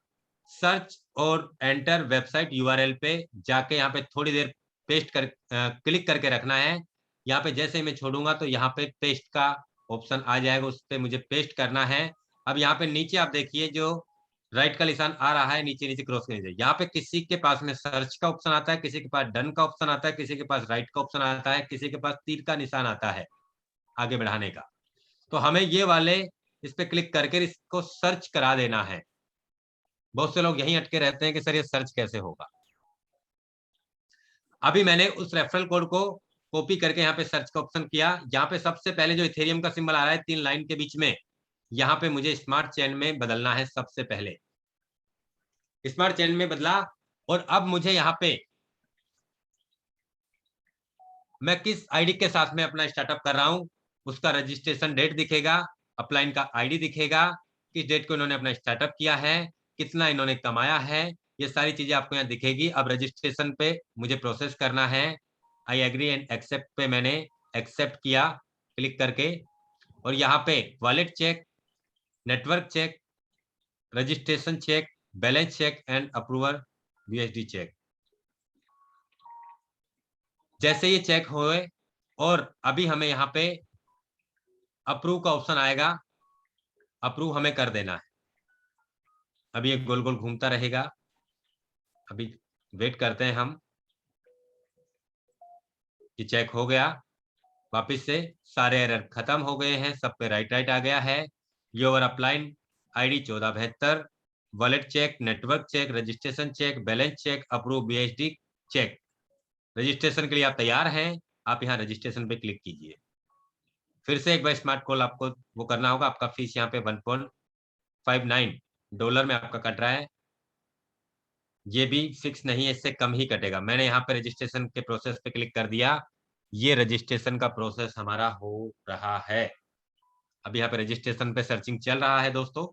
सर्च और एंटर वेबसाइट यूआरएल पे जाके यहाँ पे थोड़ी देर पेस्ट कर क्लिक करके रखना है। यहाँ पे जैसे मैं छोड़ूंगा तो यहाँ पे पेस्ट का ऑप्शन आ जाएगा, उस पर मुझे पेस्ट करना है। अब यहाँ पे नीचे आप देखिए जो राइट का निशान आ रहा है, नीचे नीचे क्रॉस कीजिए। यहाँ पे किसी के पास में सर्च का ऑप्शन आता है, किसी के पास डन का ऑप्शन आता है, किसी के पास राइट का ऑप्शन आता है, किसी के पास तीर का निशान आता है आगे बढ़ाने का। तो हमें ये वाले इस पे क्लिक करके इसको सर्च करा देना है। बहुत से लोग यहीं अटके रहते हैं कि सर ये सर्च कैसे होगा। अभी मैंने उस रेफरल कोड को कॉपी करके यहाँ पे सर्च का ऑप्शन किया। यहाँ पे सबसे पहले जो इथेरियम का सिंबल आ रहा है 3 लाइन के बीच में, यहाँ पे मुझे स्मार्ट चेन में बदलना है। सबसे पहले स्मार्ट चेन में बदला और अब मुझे यहाँ पे मैं किस आईडी के साथ में अपना स्टार्टअप कर रहा हूं उसका रजिस्ट्रेशन डेट दिखेगा, अपलाइन का आईडी दिखेगा, किस डेट को इन्होंने अपना स्टार्टअप किया है, कितना इन्होंने कमाया है, ये सारी चीजें आपको यहाँ दिखेगी। अब रजिस्ट्रेशन पे मुझे प्रोसेस करना है। आई एग्री एंड एक्सेप्ट पे मैंने एक्सेप्ट किया क्लिक करके और यहाँ पे wallet check, network check, registration check, balance check and approver USD check, जैसे ये चेक हुए और अभी हमें यहाँ पे अप्रूव का ऑप्शन आएगा, अप्रूव हमें कर देना है। अभी ये गोल गोल घूमता रहेगा, अभी वेट करते हैं हम कि चेक हो गया। वापस से सारे एरर खत्म हो गए हैं, सब पे राइट राइट आ गया है। Your upline ID 1472, wallet check, network check, registration check, balance check, approve BHD check. Registration के लिए आप तैयार हैं, आप यहाँ रजिस्ट्रेशन पे क्लिक कीजिए। फिर से एक बार स्मार्ट कॉल आपको वो करना होगा। आपका फीस यहाँ पे $1.59 में आपका कट रहा है। ये भी फिक्स नहीं है, इससे कम ही कटेगा। मैंने यहाँ पे रजिस्ट्रेशन के प्रोसेस पे क्लिक कर दिया। ये रजिस्ट्रेशन का प्रोसेस हमारा हो रहा है। अभी यहाँ पे रजिस्ट्रेशन पे सर्चिंग चल रहा है दोस्तों।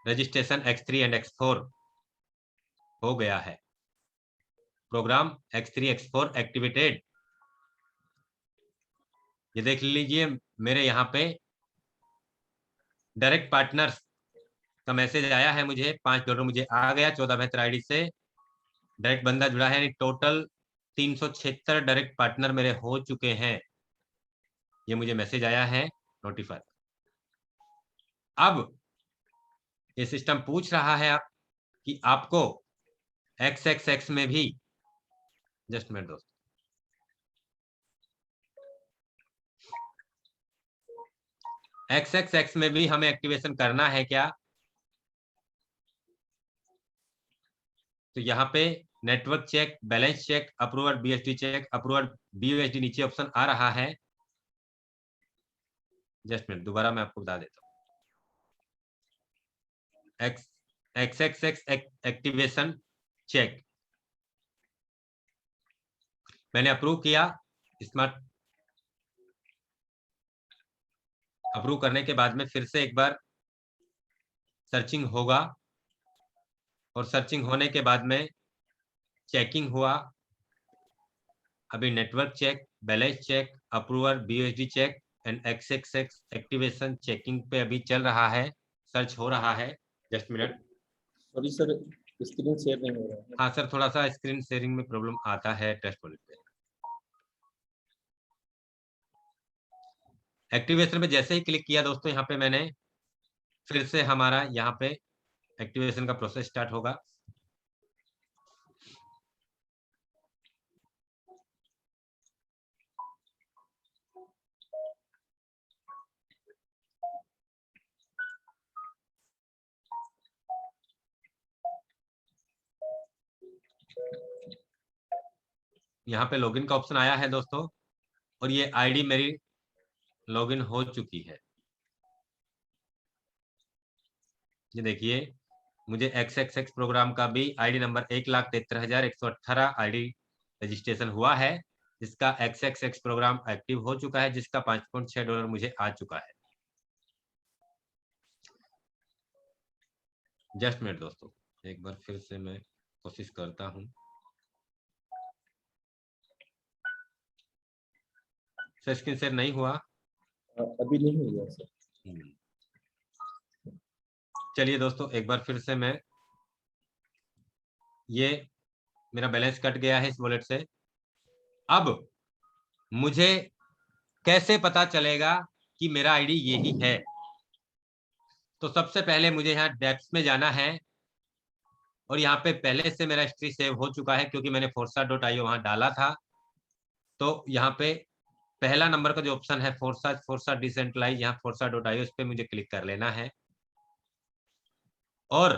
रजिस्ट्रेशन X3 एंड X4 हो गया है। Program X3 X4 activated. ये देख लीजिए मेरे यहाँ पे डायरेक्ट पार्टनर्स का मैसेज आया है, मुझे $5 मुझे आ गया 1472 आईडी से। डायरेक्ट बंदा जुड़ा है, यानी टोटल 376 डायरेक्ट पार्टनर मेरे हो चुके हैं। ये मुझे मैसेज आया है नोटिफाई। अब ये सिस्टम पूछ रहा है कि आपको XXX में भी, जस्ट मिनट दोस्तों, XXX में भी हमें एक्टिवेशन करना है क्या? तो यहाँ पे network check, balance check, approver BSD check, approver BUSD नीचे ऑप्शन आ रहा है। जस्ट मिनट, दोबारा मैं आपको बता देता हूँ। XXX एक्टिवेशन चेक मैंने अप्रूव किया। स्मार्ट अप्रूव करने के बाद में फिर से एक बार सर्चिंग होगा और सर्चिंग होने के बाद में चेकिंग हुआ। अभी network check, balance check, approver BUSD check and XXX activation checking पे अभी चल रहा है, सर्च हो रहा है। Just minute. Sorry sir, screen share नहीं हो रहा है। हाँ सर, थोड़ा सा स्क्रीन शेयरिंग में प्रॉब्लम आता है टेस्ट वॉलेट पे। एक्टिवेशन पे जैसे ही क्लिक किया दोस्तों, यहाँ पे मैंने फिर से हमारा यहाँ पे एक्टिवेशन का प्रोसेस स्टार्ट होगा। यहाँ पे लॉगिन का ऑप्शन आया है दोस्तों, और ये आईडी मेरी लॉगिन हो चुकी है। ये देखिए, मुझे XXX प्रोग्राम का भी आईडी नंबर 1,73,118 आईडी रजिस्ट्रेशन हुआ है, जिसका XXX प्रोग्राम एक्टिव हो चुका है, जिसका $5.6 मुझे आ चुका है। जस्ट मिनट दोस्तों, एक बार फिर से मैं कोशिश करता हूँ। सर स्क्रीन शेयर नहीं हुआ? अभी नहीं हुआ सर। चलिए दोस्तों, एक बार फिर से मैं, ये मेरा बैलेंस कट गया है इस वॉलेट से। अब मुझे कैसे पता चलेगा कि मेरा आईडी यही है? तो सबसे पहले मुझे यहाँ डेप्स में जाना है, और यहाँ पे पहले से मेरा हिस्ट्री सेव हो चुका है क्योंकि मैंने forsa.io वहां डाला था। तो यहाँ पे पहला नंबर का जो ऑप्शन है फोर्सा डिसेंट्रलाइज, यहाँ forsa.io, इस पे मुझे क्लिक कर लेना है। और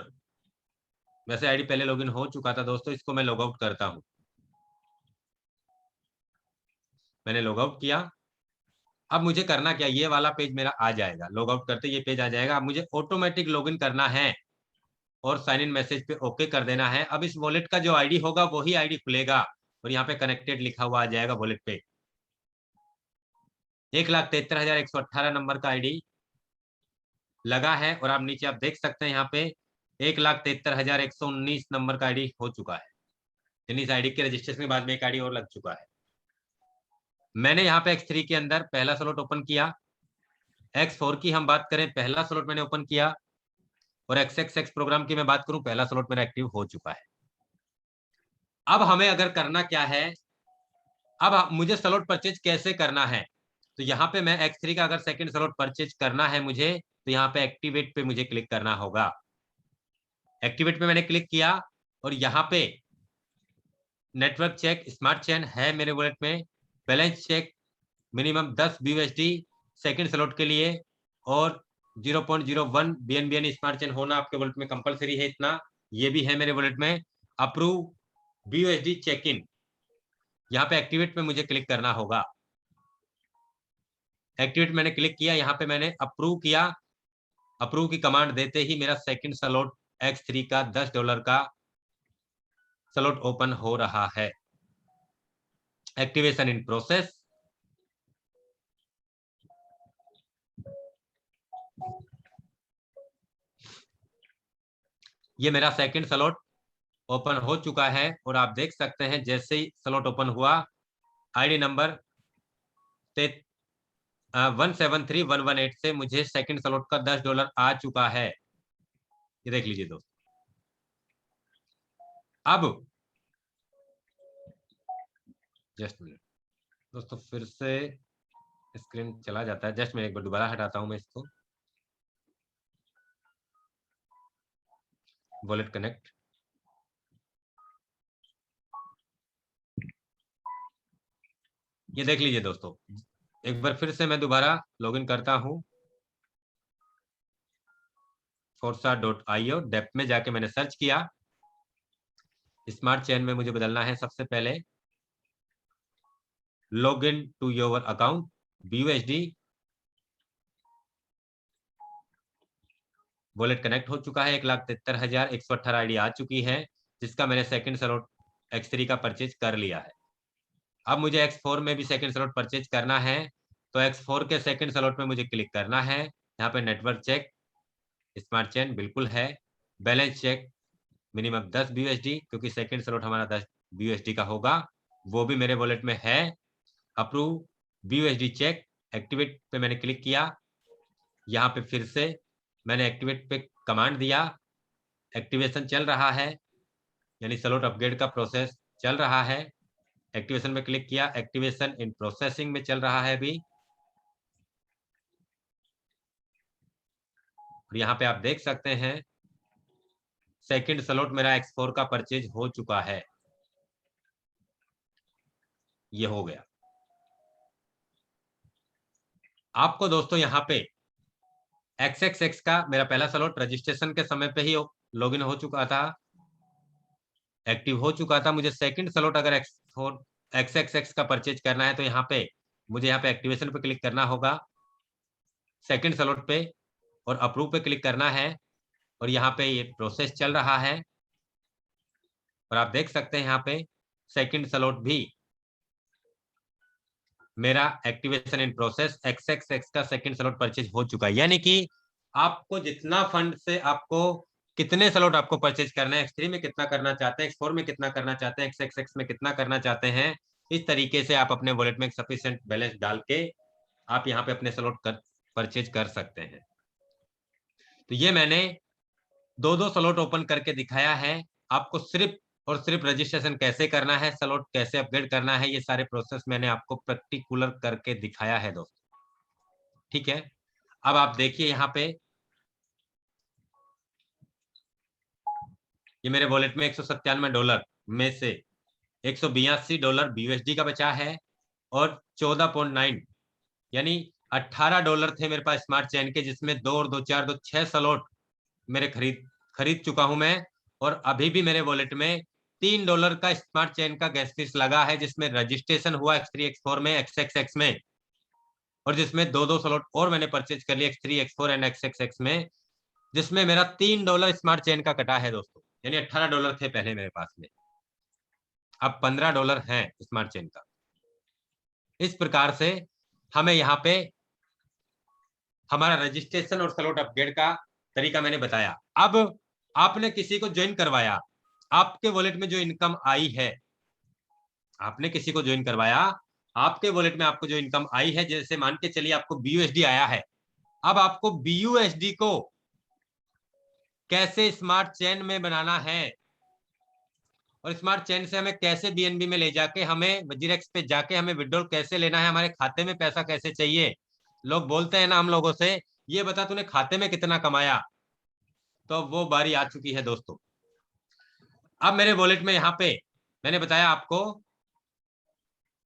वैसे आईडी पहले लॉगिन हो चुका था दोस्तों, इसको मैं लॉग आउट करता हूँ। मैंने लॉग आउट किया। अब मुझे करना क्या, ये वाला पेज मेरा आ जाएगा, लॉग आउट करते ये पेज आ जाएगा। अब मुझे ऑटोमेटिक लॉगिन करना है और साइन इन मैसेज पे ओके कर देना है। अब इस वॉलेट का जो आईडी होगा वही आईडी खुलेगा, और यहाँ पे कनेक्टेड लिखा हुआ आ जाएगा वॉलेट पे। 1,73,118 नंबर का आईडी लगा है, और आप नीचे आप देख सकते हैं यहाँ पे 1,73,119 नंबर का आईडी हो चुका है। यानी इस आईडी के रजिस्ट्रेशन के बाद में एक आईडी और लग चुका है। मैंने यहाँ पे X3 के अंदर पहला स्लॉट ओपन किया। X4 की हम बात करें, पहला स्लॉट मैंने ओपन किया, और XXX प्रोग्राम की मैं बात करूं, पहला स्लॉट मेरा एक्टिव हो चुका है। अब हमें अगर करना क्या है, अब मुझे स्लॉट परचेज कैसे करना है, तो यहाँ पे मैं X3 का अगर सेकंड स्लॉट परचेज करना है मुझे, तो यहाँ पे एक्टिवेट पे मुझे क्लिक करना होगा। एक्टिवेट पे मैंने क्लिक किया, और यहाँ पे नेटवर्क चेक स्मार्ट चेन है मेरे वॉलेट में, balance check minimum 10 BUSD second slot के लिए, और 0.01 BNB स्मार्ट चेन होना आपके वॉलेट में कंपलसरी है, इतना ये भी है मेरे वॉलेट में। अप्रूव BUSD चेक इन, यहाँ पे एक्टिवेट पे मुझे क्लिक करना होगा। एक्टिवेट मैंने क्लिक किया, यहाँ पे मैंने अप्रूव किया। अप्रूव की कमांड देते ही मेरा सेकंड स्लॉट X3 का $10 का स्लॉट ओपन हो रहा है। Activation in process. ये मेरा सेकंड स्लॉट ओपन हो चुका है, और आप देख सकते हैं जैसे ही स्लॉट ओपन हुआ, आईडी नंबर 173,118 से मुझे सेकंड स्लॉट का $10 आ चुका है। ये देख लीजिए दोस्तों। अब जस्ट मिनट दोस्तों, फिर से स्क्रीन चला जाता है, जस्ट मैं एक बार दोबारा हटाता हूं मैं इसको। वॉलेट कनेक्ट, ये देख लीजिए दोस्तों, एक बार फिर से मैं दोबारा लॉगिन करता हूं। forsa.io डेप्थ में जाके मैंने सर्च किया। स्मार्ट चेन में मुझे बदलना है सबसे पहले, log in to your account BUSD। Wallet connect हो चुका है, 1,73,118 आईडी आ चुकी है, जिसका मैंने सेकंड स्लॉट X3 का परचेज कर लिया है। अब मुझे X4 में भी सेकंड स्लॉट परचेज करना है, तो X4 के सेकंड स्लॉट में मुझे क्लिक करना है। यहाँ पे नेटवर्क चेक स्मार्ट चेन बिल्कुल है, बैलेंस चेक मिनिमम 10 BUSD, क्योंकि सेकंड स्लॉट हमारा 10 BUSD का होगा, वो भी मेरे वॉलेट में है। अप्रूव BUSD चेक, एक्टिवेट पे मैंने क्लिक किया। यहाँ पे फिर से मैंने एक्टिवेट पे कमांड दिया, एक्टिवेशन चल रहा है, यानी स्लॉट अपग्रेड का प्रोसेस चल रहा है। एक्टिवेशन में क्लिक किया, एक्टिवेशन इन प्रोसेसिंग में चल रहा है अभी। और यहाँ पे आप देख सकते हैं सेकंड स्लॉट मेरा X4 का परचेज हो चुका है, ये हो गया। आपको दोस्तों यहाँ पे XXX का मेरा पहला स्लॉट रजिस्ट्रेशन के समय पे ही लॉगिन हो चुका था, एक्टिव हो चुका था। मुझे सेकंड स्लॉट अगर XXX का परचेज करना है तो यहाँ पे मुझे यहाँ पे एक्टिवेशन पे क्लिक करना होगा, सेकंड स्लॉट पे, और अप्रूव पे क्लिक करना है। और यहाँ पे ये प्रोसेस चल रहा है और आप देख सकते हैं यहाँ पे सेकंड स्लॉट भी मेरा एक्टिवेशन इन प्रोसेस, XXX का सेकंड स्लॉट परचेज हो चुका है। यानी कि आपको जितना फंड से आपको कितने स्लॉट आपको परचेज करना है, X3 में कितना करना चाहते हैं, X4 में कितना करना चाहते हैं, XXX में कितना करना चाहते हैं, इस तरीके से आप अपने वॉलेट में सफिशिएंट बैलेंस डाल के आप यहाँ पे अपने स्लॉट परचेज कर सकते हैं। तो ये मैंने दो स्लॉट ओपन करके दिखाया है आपको। सिर्फ और सिर्फ रजिस्ट्रेशन कैसे करना है, स्लॉट कैसे अपग्रेड करना है, ये सारे प्रोसेस मैंने आपको प्रैक्टिकुलर करके दिखाया है दोस्तों। ठीक है, अब आप देखिए यहाँ पे ये मेरे वॉलेट में $197 में से $182 BUSD का बचा है और 14.9 यानी $18 थे मेरे पास स्मार्ट चेन के, जिसमें 2 और 2 4 2 6 स्लॉट मेरे खरीद चुका हूं मैं। और अभी भी मेरे वॉलेट में $3 का स्मार्ट चेन का गैस फीस लगा है, जिसमें रजिस्ट्रेशन हुआ X3 X4 में, XXX में, और जिसमें 2 स्लॉट और मैंने परचेज कर लिया X3 X4 एंड XXX में, जिसमें मेरा $3 स्मार्ट चेन का कटा है दोस्तों। यानी $18 थे पहले मेरे पास में, अब $15 है स्मार्ट चेन का। इस प्रकार से हमें यहाँ पे हमारा रजिस्ट्रेशन और स्लॉट अपग्रेड का तरीका मैंने बताया। अब आपने किसी को ज्वाइन करवाया, आपके वॉलेट में जो इनकम आई है, आपने किसी को ज्वाइन करवाया, आपके वॉलेट में आपको जो इनकम आई है, जैसे मान के चलिए आपको BUSD आया है, अब आपको BUSD को कैसे स्मार्ट चेन में बनाना है और स्मार्ट चेन से हमें कैसे BNB में ले जाके हमें वजीरेक्स पे जाके हमें विड्रॉल कैसे लेना है, हमारे खाते में पैसा कैसे चाहिए। लोग बोलते हैं ना हम लोगों से, ये बता तूने खाते में कितना कमाया, तो वो बारी आ चुकी है दोस्तों। अब मेरे वॉलेट में यहाँ पे मैंने बताया आपको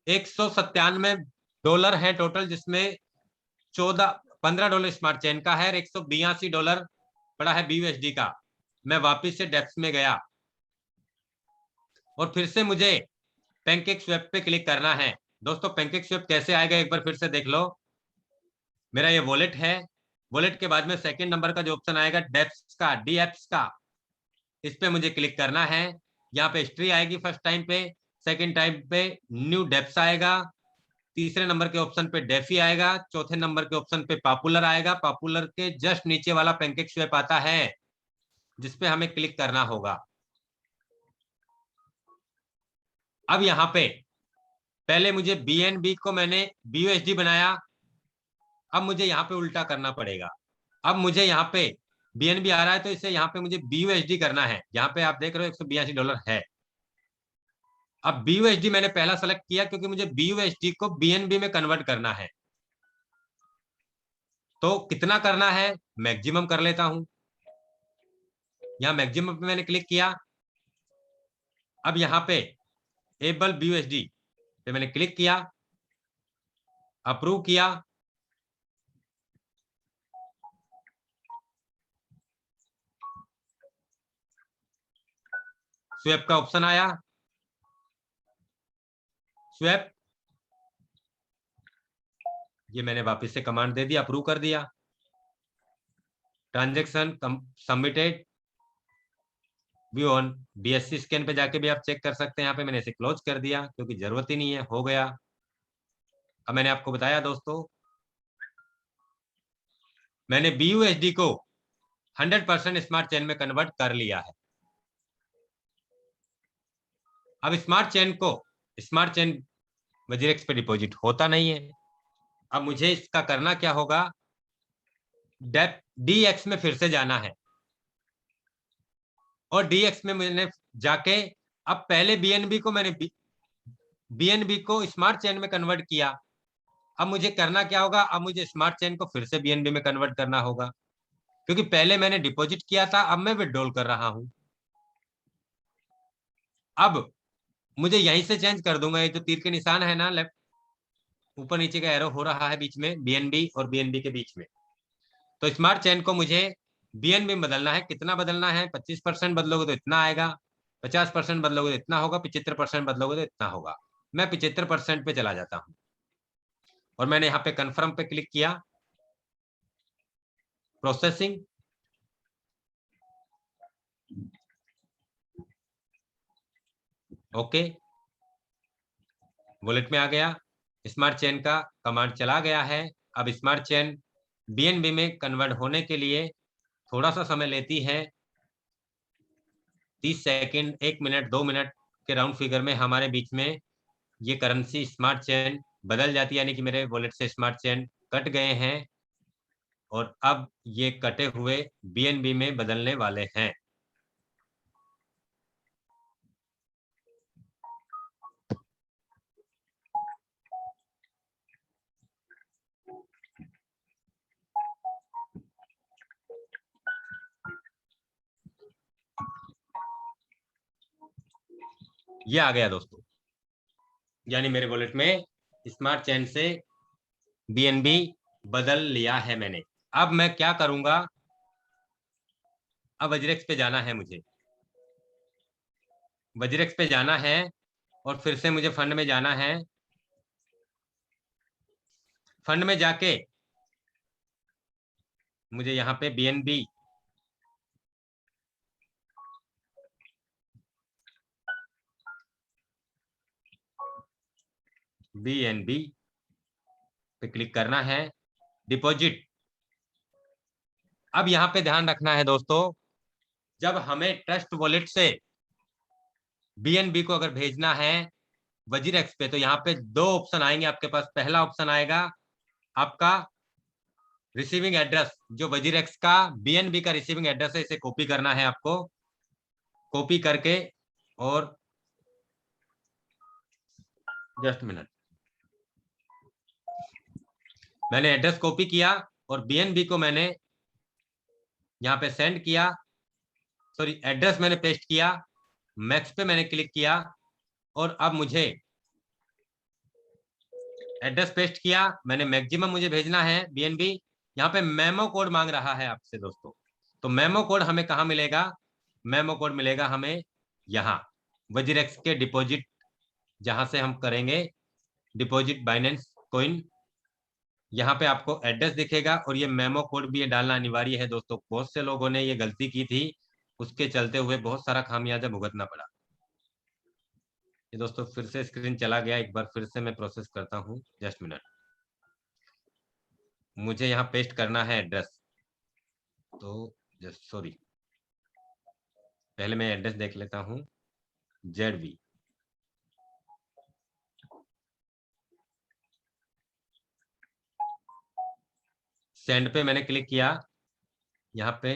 $197 है टोटल, जिसमें 15 डॉलर स्मार्ट चेन का है और $182 पड़ा है BUSD का। मैं वापिस से डेप्स में गया और फिर से मुझे पैनकेक स्वैप पे क्लिक करना है। दोस्तों पैनकेक स्वैप कैसे आएगा एक बार फिर से देख लो। मेरा ये वॉलेट है, वॉलेट के बाद में सेकंड नंबर का जो ऑप्शन आएगा डेप्स का, DApps का, इस पे मुझे क्लिक करना है। यहाँ पे हिस्ट्री आएगी फर्स्ट टाइम पे, सेकंड टाइम पे न्यू डेप्स आएगा, तीसरे नंबर के ऑप्शन पे डेफी आएगा, चौथे नंबर के ऑप्शन पे पॉपुलर आएगा। पॉपुलर के जस्ट नीचे वाला पैनकेक स्वैप आता है, जिसपे हमें क्लिक करना होगा। अब यहाँ पे पहले मुझे BNB को मैंने BUSD बनाया, अब मुझे यहाँ पे उल्टा करना पड़ेगा। अब मुझे यहाँ पे BNB आ रहा है तो इसे यहाँ पे मुझे BUSD करना है। यहाँ पे आप देख रहे हो $182 है। अब BUSD मैंने पहला सेलेक्ट किया क्योंकि मुझे BUSD को BNB में कन्वर्ट करना है। तो कितना करना है, मैक्सिमम कर लेता हूं। यहाँ मैक्सिमम पे मैंने क्लिक किया। अब यहाँ पे एबल BUSD पे मैंने क्लिक किया, अप्रूव किया, स्वैप का ऑप्शन आया, स्वैप, ये मैंने वापस से कमांड दे दिया, अप्रूव कर दिया, transaction submitted, view on BSC scan पे जाके भी आप चेक कर सकते हैं। यहाँ पे मैंने इसे क्लोज कर दिया क्योंकि जरूरत ही नहीं है, हो गया। अब मैंने आपको बताया दोस्तों, मैंने BUSD को 100% स्मार्ट चेन में कन्वर्ट कर लिया है। अब स्मार्ट चेन वजीरेक्स पे डिपॉजिट होता नहीं है। अब मुझे इसका करना क्या होगा, DX में फिर से जाना है और DX में मैंने जाके अब पहले BNB को स्मार्ट चेन में कन्वर्ट किया। अब मुझे करना क्या होगा, अब मुझे स्मार्ट चेन को फिर से BNB में कन्वर्ट करना होगा क्योंकि पहले मैंने डिपॉजिट किया था, अब मैं विड्रॉल कर रहा हूं। अब मुझे यहीं से चेंज कर दूंगा, ये जो तीर के निशान है ना, लेफ्ट ऊपर नीचे का एरो हो रहा है बीच में BNB और BNB के बीच में, तो स्मार्ट चेन को मुझे BNB में बदलना है। कितना बदलना है, 25% बदलोगे तो इतना आएगा, 50% बदलोगे तो इतना होगा, 75% बदलोगे तो इतना होगा। मैं 75% पे चला जाता हूं और मैंने यहाँ पे कंफर्म पे क्लिक किया, प्रोसेसिंग, ओके, वॉलेट में आ गया। स्मार्ट चेन का कमांड चला गया है। अब स्मार्ट चेन बीएनबी में कन्वर्ट होने के लिए थोड़ा सा समय लेती है, 30 सेकंड, 1 मिनट, 2 मिनट के राउंड फिगर में हमारे बीच में ये करेंसी स्मार्ट चेन बदल जाती है, यानी कि मेरे वॉलेट से स्मार्ट चेन कट गए हैं और अब ये कटे हुए बीएनबी में बदलने वाले हैं। ये आ गया दोस्तों, यानी मेरे वॉलेट में स्मार्ट चेन से बीएनबी बदल लिया है मैंने। अब मैं क्या करूंगा, अब वज्रेक्स पे जाना है मुझे, वज्रेक्स पे जाना है और फिर से मुझे फंड में जाना है। फंड में जाके मुझे यहाँ पे बीएनबी बीएनबी पे क्लिक करना है, डिपॉजिट। अब यहाँ पे ध्यान रखना है दोस्तों, जब हमें ट्रस्ट वॉलेट से बीएनबी को अगर भेजना है वजीरेक्स पे, तो यहाँ पे दो ऑप्शन आएंगे आपके पास। पहला ऑप्शन आएगा आपका रिसीविंग एड्रेस, जो वजीरेक्स का बीएनबी का रिसीविंग एड्रेस है, इसे कॉपी करना है आपको। कॉपी करके और जस्ट मिनट, मैंने एड्रेस कॉपी किया और बीएनबी को मैंने यहाँ पे सेंड किया, सॉरी एड्रेस मैंने पेस्ट किया, मैक्स पे मैंने क्लिक किया और अब मुझे एड्रेस पेस्ट किया, मैंने मैक्सिमम मुझे भेजना है बीएनबी। यहाँ पे मेमो कोड मांग रहा है आपसे दोस्तों, तो मेमो कोड हमें कहाँ मिलेगा? मेमो कोड मिलेगा हमें यहाँ वजीरेक्स के डिपॉजिट, जहां से हम करेंगे डिपॉजिट बाइनेंस कॉइन। यहाँ पे आपको एड्रेस दिखेगा और ये मेमो कोड भी ये डालना अनिवार्य है दोस्तों। बहुत से लोगों ने ये गलती की थी, उसके चलते हुए बहुत सारा खामियाजा भुगतना पड़ा। ये दोस्तों फिर से स्क्रीन चला गया, एक बार फिर से मैं प्रोसेस करता हूँ, जस्ट मिनट। मुझे यहाँ पेस्ट करना है एड्रेस, तो जस्ट सॉरी, पहले मैं एड्रेस देख लेता हूँ। ZV, सेंड पे मैंने क्लिक किया, यहाँ पे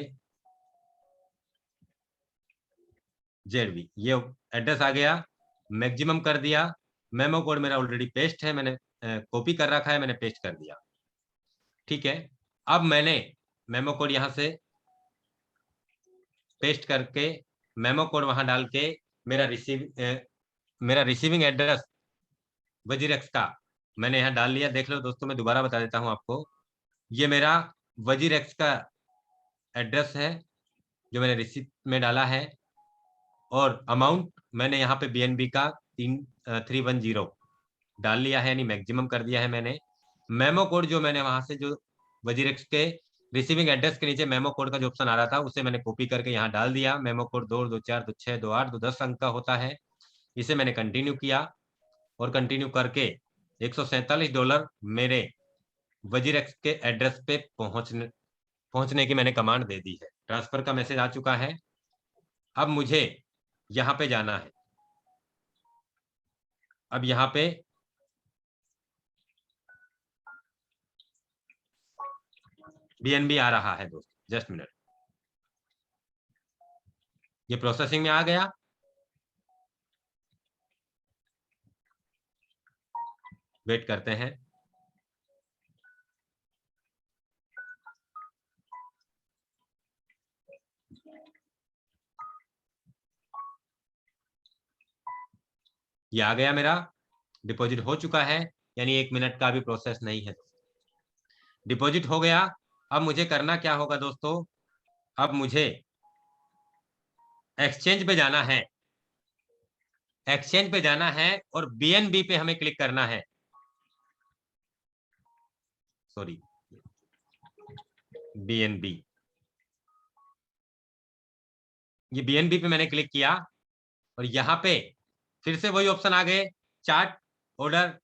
ZV ये एड्रेस आ गया, मैक्सिमम कर दिया। मेमो कोड मेरा ऑलरेडी पेस्ट है, मैंने कॉपी कर रखा है, मैंने पेस्ट कर दिया। ठीक है, अब मैंने मेमो कोड यहाँ से पेस्ट करके मेमो कोड वहां डाल के मेरा रिसीविंग एड्रेस वजीरेक्स का मैंने यहाँ डाल लिया। देख लो दोस्तों, मैं दोबारा बता देता हूँ आपको, ये मेरा वजीरेक्स का एड्रेस है जो मैंने रिसीप्ट में डाला है और अमाउंट मैंने यहाँ पे बीएनबी का 310 डाल लिया है, यानी मैक्सिमम कर दिया है मैंने। मेमो कोड जो मैंने वहां से, जो वजीरेक्स के रिसीविंग एड्रेस के नीचे मेमो कोड का जो ऑप्शन आ रहा था, उसे मैंने कॉपी करके यहाँ डाल दिया। मेमो कोड 2242628 210 अंक का होता है। इसे मैंने कंटिन्यू किया और कंटिन्यू करके $147 मेरे वजीरेक्स के एड्रेस पे पहुंचने की मैंने कमांड दे दी है। ट्रांसफर का मैसेज आ चुका है। अब मुझे यहाँ पे जाना है। अब यहाँ पे बीएनबी आ रहा है दोस्त, जस्ट मिनट, ये प्रोसेसिंग में आ गया। वेट करते हैं। ये आ गया, मेरा डिपॉजिट हो चुका है, यानी 1 मिनट का भी प्रोसेस नहीं है। डिपॉजिट हो गया। अब मुझे करना क्या होगा दोस्तों? अब मुझे एक्सचेंज पे जाना है। एक्सचेंज पे जाना है और बीएनबी पे हमें क्लिक करना है, सॉरी बीएनबी, ये बीएनबी पे मैंने क्लिक किया और यहाँ पे फिर से वही ऑप्शन आ गए, chart, order,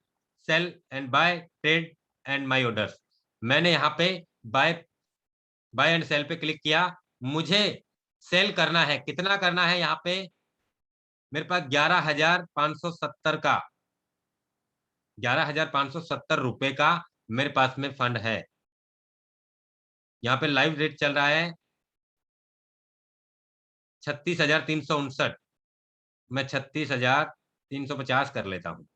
sell and buy, trade and my orders. मैंने यहाँ पे बाय एंड सेल पे क्लिक किया। मुझे सेल करना है, कितना करना है, यहाँ पे मेरे पास 11,570 का 11,570 रुपए का मेरे पास में फंड है। यहाँ पे लाइव रेट चल रहा है 36,359। मैं 36,350 कर लेता हूँ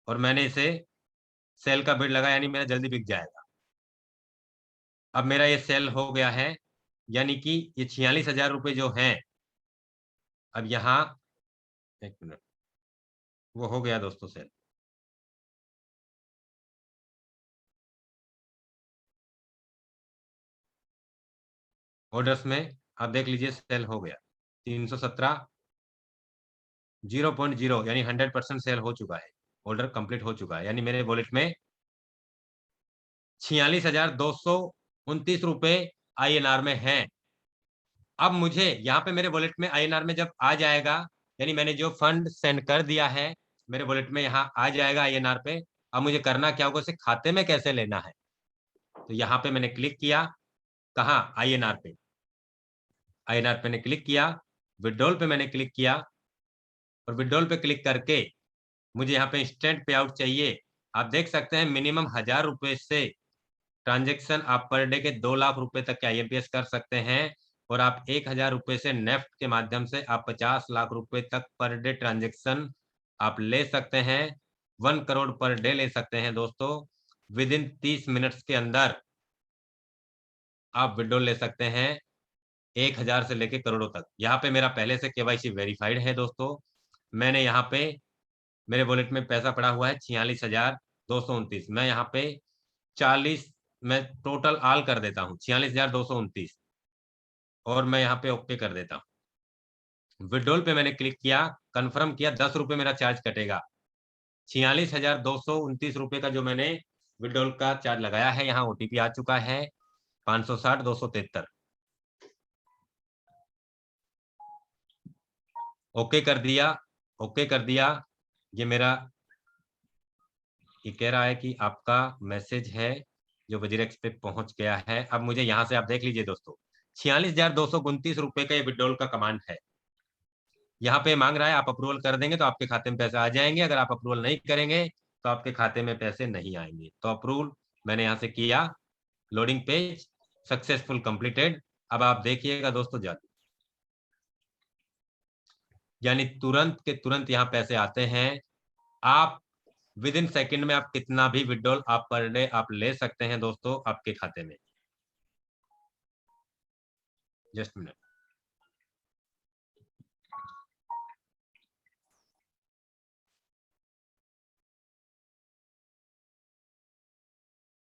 और मैंने इसे सेल का बिड लगा, यानी मेरा जल्दी बिक जाएगा। अब मेरा ये सेल हो गया है, यानी कि ये 46,000 रुपए जो हैं, अब यहाँ एक मिनट, वो हो गया दोस्तों सेल। ऑर्डर्स में आप देख लीजिए सेल हो गया 317 0.0, यानी 100% सेल हो चुका है, ऑर्डर कंप्लीट हो चुका है, यानी मेरे वॉलेट में 46,229 रुपए INR में हैं। अब मुझे यहाँ पे मेरे वॉलेट में INR में जब आ जाएगा, यानी मैंने जो फंड सेंड कर दिया है मेरे वॉलेट में यहाँ आ जाएगा INR पे। अब मुझे करना क्या होगा, उसे खाते में कैसे लेना है, तो यहाँ पे मैंने क्लिक किया, कहाँ, INR पे, INR पे मैंने क्लिक किया, विड्रॉल पे मैंने क्लिक किया और विड्रॉल पे क्लिक करके मुझे यहाँ पे इंस्टेंट पे आउट चाहिए। आप देख सकते हैं मिनिमम 1,000 रुपए से ट्रांजेक्शन आप पर डे के 2 लाख रुपए तक के IMPS कर सकते हैं और आप 1,000 रुपए से नेफ्ट के माध्यम से आप 50 लाख रुपए तक पर डे ट्रांजेक्शन आप ले सकते हैं। 1 करोड़ पर डे ले सकते हैं दोस्तों। विद इन 30 मिनट्स के अंदर आप विड्रॉल ले सकते हैं 1,000 से लेके करोड़ों तक। यहाँ पे मेरा पहले से KYC वेरीफाइड है दोस्तों। मैंने यहाँ पे मेरे वॉलेट में पैसा पड़ा हुआ है 46,229। मैं यहाँ पे 40 मैं टोटल ऑल कर देता हूँ 46,229 और मैं यहाँ पे ओके कर देता हूँ। विड्रॉल पे मैंने क्लिक किया, कंफर्म किया, 10 रुपए मेरा चार्ज कटेगा। 46,229 रुपए का जो मैंने विड्रॉल का चार्ज लगाया है, यहाँ OTP आ चुका है 560-273। ओके कर दिया, ओके कर दिया। ये मेरा ये कह रहा है कि आपका मैसेज है जो वजीरेक्स पे पहुंच गया है। अब मुझे यहाँ से आप देख लीजिए दोस्तों, 46,229 रुपए का ये विड्रॉल का कमांड है। यहाँ पे मांग रहा है आप अप्रूवल कर देंगे तो आपके खाते में पैसे आ जाएंगे, अगर आप अप्रूवल नहीं करेंगे तो आपके खाते में पैसे नहीं आएंगे। तो अप्रूवल मैंने यहाँ से किया, लोडिंग पेज सक्सेसफुल कंप्लीटेड। अब आप देखिएगा दोस्तों जादू, यानी तुरंत के तुरंत यहाँ पैसे आते हैं। आप विद इन सेकेंड में आप कितना भी विड्रॉल आप पर डे आप ले सकते हैं दोस्तों आपके खाते में। जस्ट मिनट,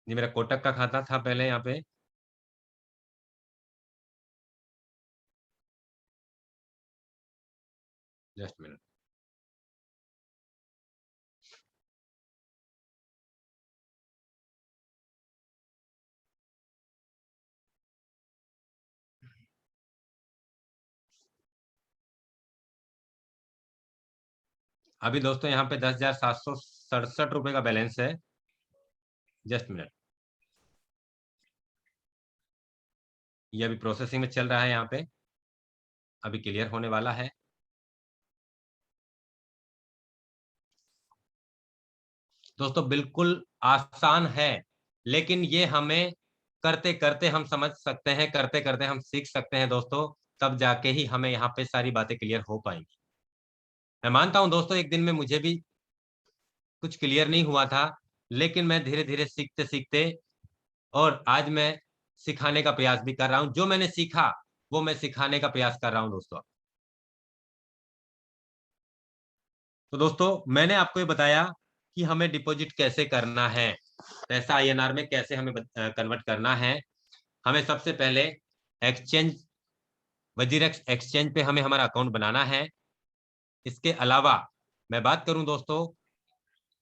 ये मेरा कोटक का खाता था पहले यहाँ पे। जस्ट मिनट, अभी दोस्तों यहाँ पे 10,767 रुपए का बैलेंस है। जस्ट मिनट, ये अभी प्रोसेसिंग में चल रहा है, यहाँ पे अभी क्लियर होने वाला है। दोस्तों बिल्कुल आसान है, लेकिन ये हमें करते करते हम समझ सकते हैं, करते करते हम सीख सकते हैं दोस्तों, तब जाके ही हमें यहाँ पे सारी बातें क्लियर हो पाएंगी। मैं मानता हूं दोस्तों एक दिन में मुझे भी कुछ क्लियर नहीं हुआ था, लेकिन मैं धीरे धीरे सीखते सीखते और आज मैं सिखाने का प्रयास भी कर रहा हूं। जो मैंने सीखा वो मैं सिखाने का प्रयास कर रहा हूं दोस्तों। तो दोस्तों मैंने आपको ये बताया कि हमें डिपॉजिट कैसे करना है, पैसा INR में कैसे हमें कन्वर्ट करना है। हमें सबसे पहले एक्सचेंज, वजीरेक्स एक्सचेंज पे हमें हमारा अकाउंट बनाना है। इसके अलावा मैं बात करूं दोस्तों,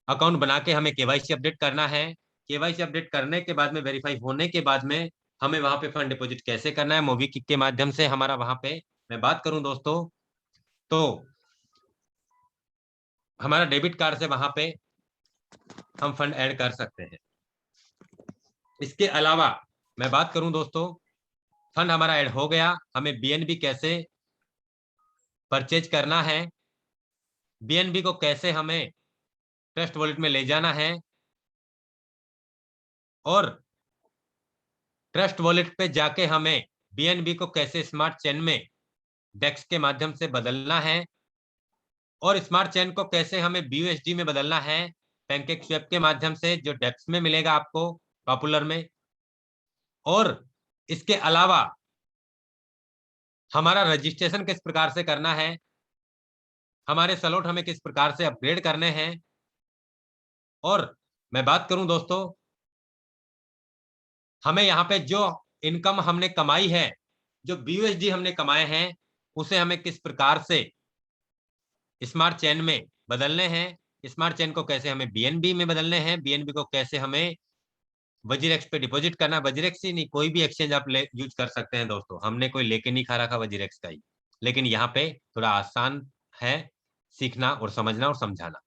अकाउंट बना के हमें केवाईसी अपडेट करना है। केवाईसी अपडेट करने के बाद में, वेरीफाई होने के बाद में, हमें वहां पे फंड डिपॉजिट कैसे करना है, मोबीक्विक के माध्यम से हमारा वहां पे मैं बात करूं दोस्तों, तो हमारा डेबिट कार्ड से वहां पे हम फंड ऐड कर सकते हैं। इसके अलावा मैं बात करूं दोस्तों, फंड हमारा ऐड हो गया, हमें बीएनबी कैसे परचेज करना है, बीएनबी को कैसे हमें ट्रस्ट वॉलेट में ले जाना है, और ट्रस्ट वॉलेट पे जाके हमें बीएनबी को कैसे स्मार्ट चेन में डेक्स के माध्यम से बदलना है, और स्मार्ट चेन को कैसे हमें बीयूएसडी में बदलना है पैनकेक स्वैप के माध्यम से, जो डेक्स में मिलेगा आपको पॉपुलर में। और इसके अलावा हमारा रजिस्ट्रेशन किस प्रकार से करना है, हमारे स्लॉट हमें किस प्रकार से अपग्रेड करने हैं। और मैं बात करूं दोस्तों, हमें यहाँ पे जो इनकम हमने कमाई है, जो बीयूएसडी हमने कमाए हैं, उसे हमें किस प्रकार से स्मार्ट चेन में बदलने हैं, स्मार्ट चेन को कैसे हमें बीएनबी में बदलने हैं, बीएनबी को कैसे हमें वजीरेक्स पे डिपॉजिट करना, वजीरेक्स ही नहीं, कोई भी एक्सचेंज आप यूज कर सकते हैं दोस्तों, हमने कोई लेके नहीं खा रखा वजीरेक्स का ही, लेकिन यहाँ पे थोड़ा आसान है सीखना और समझना और समझाना।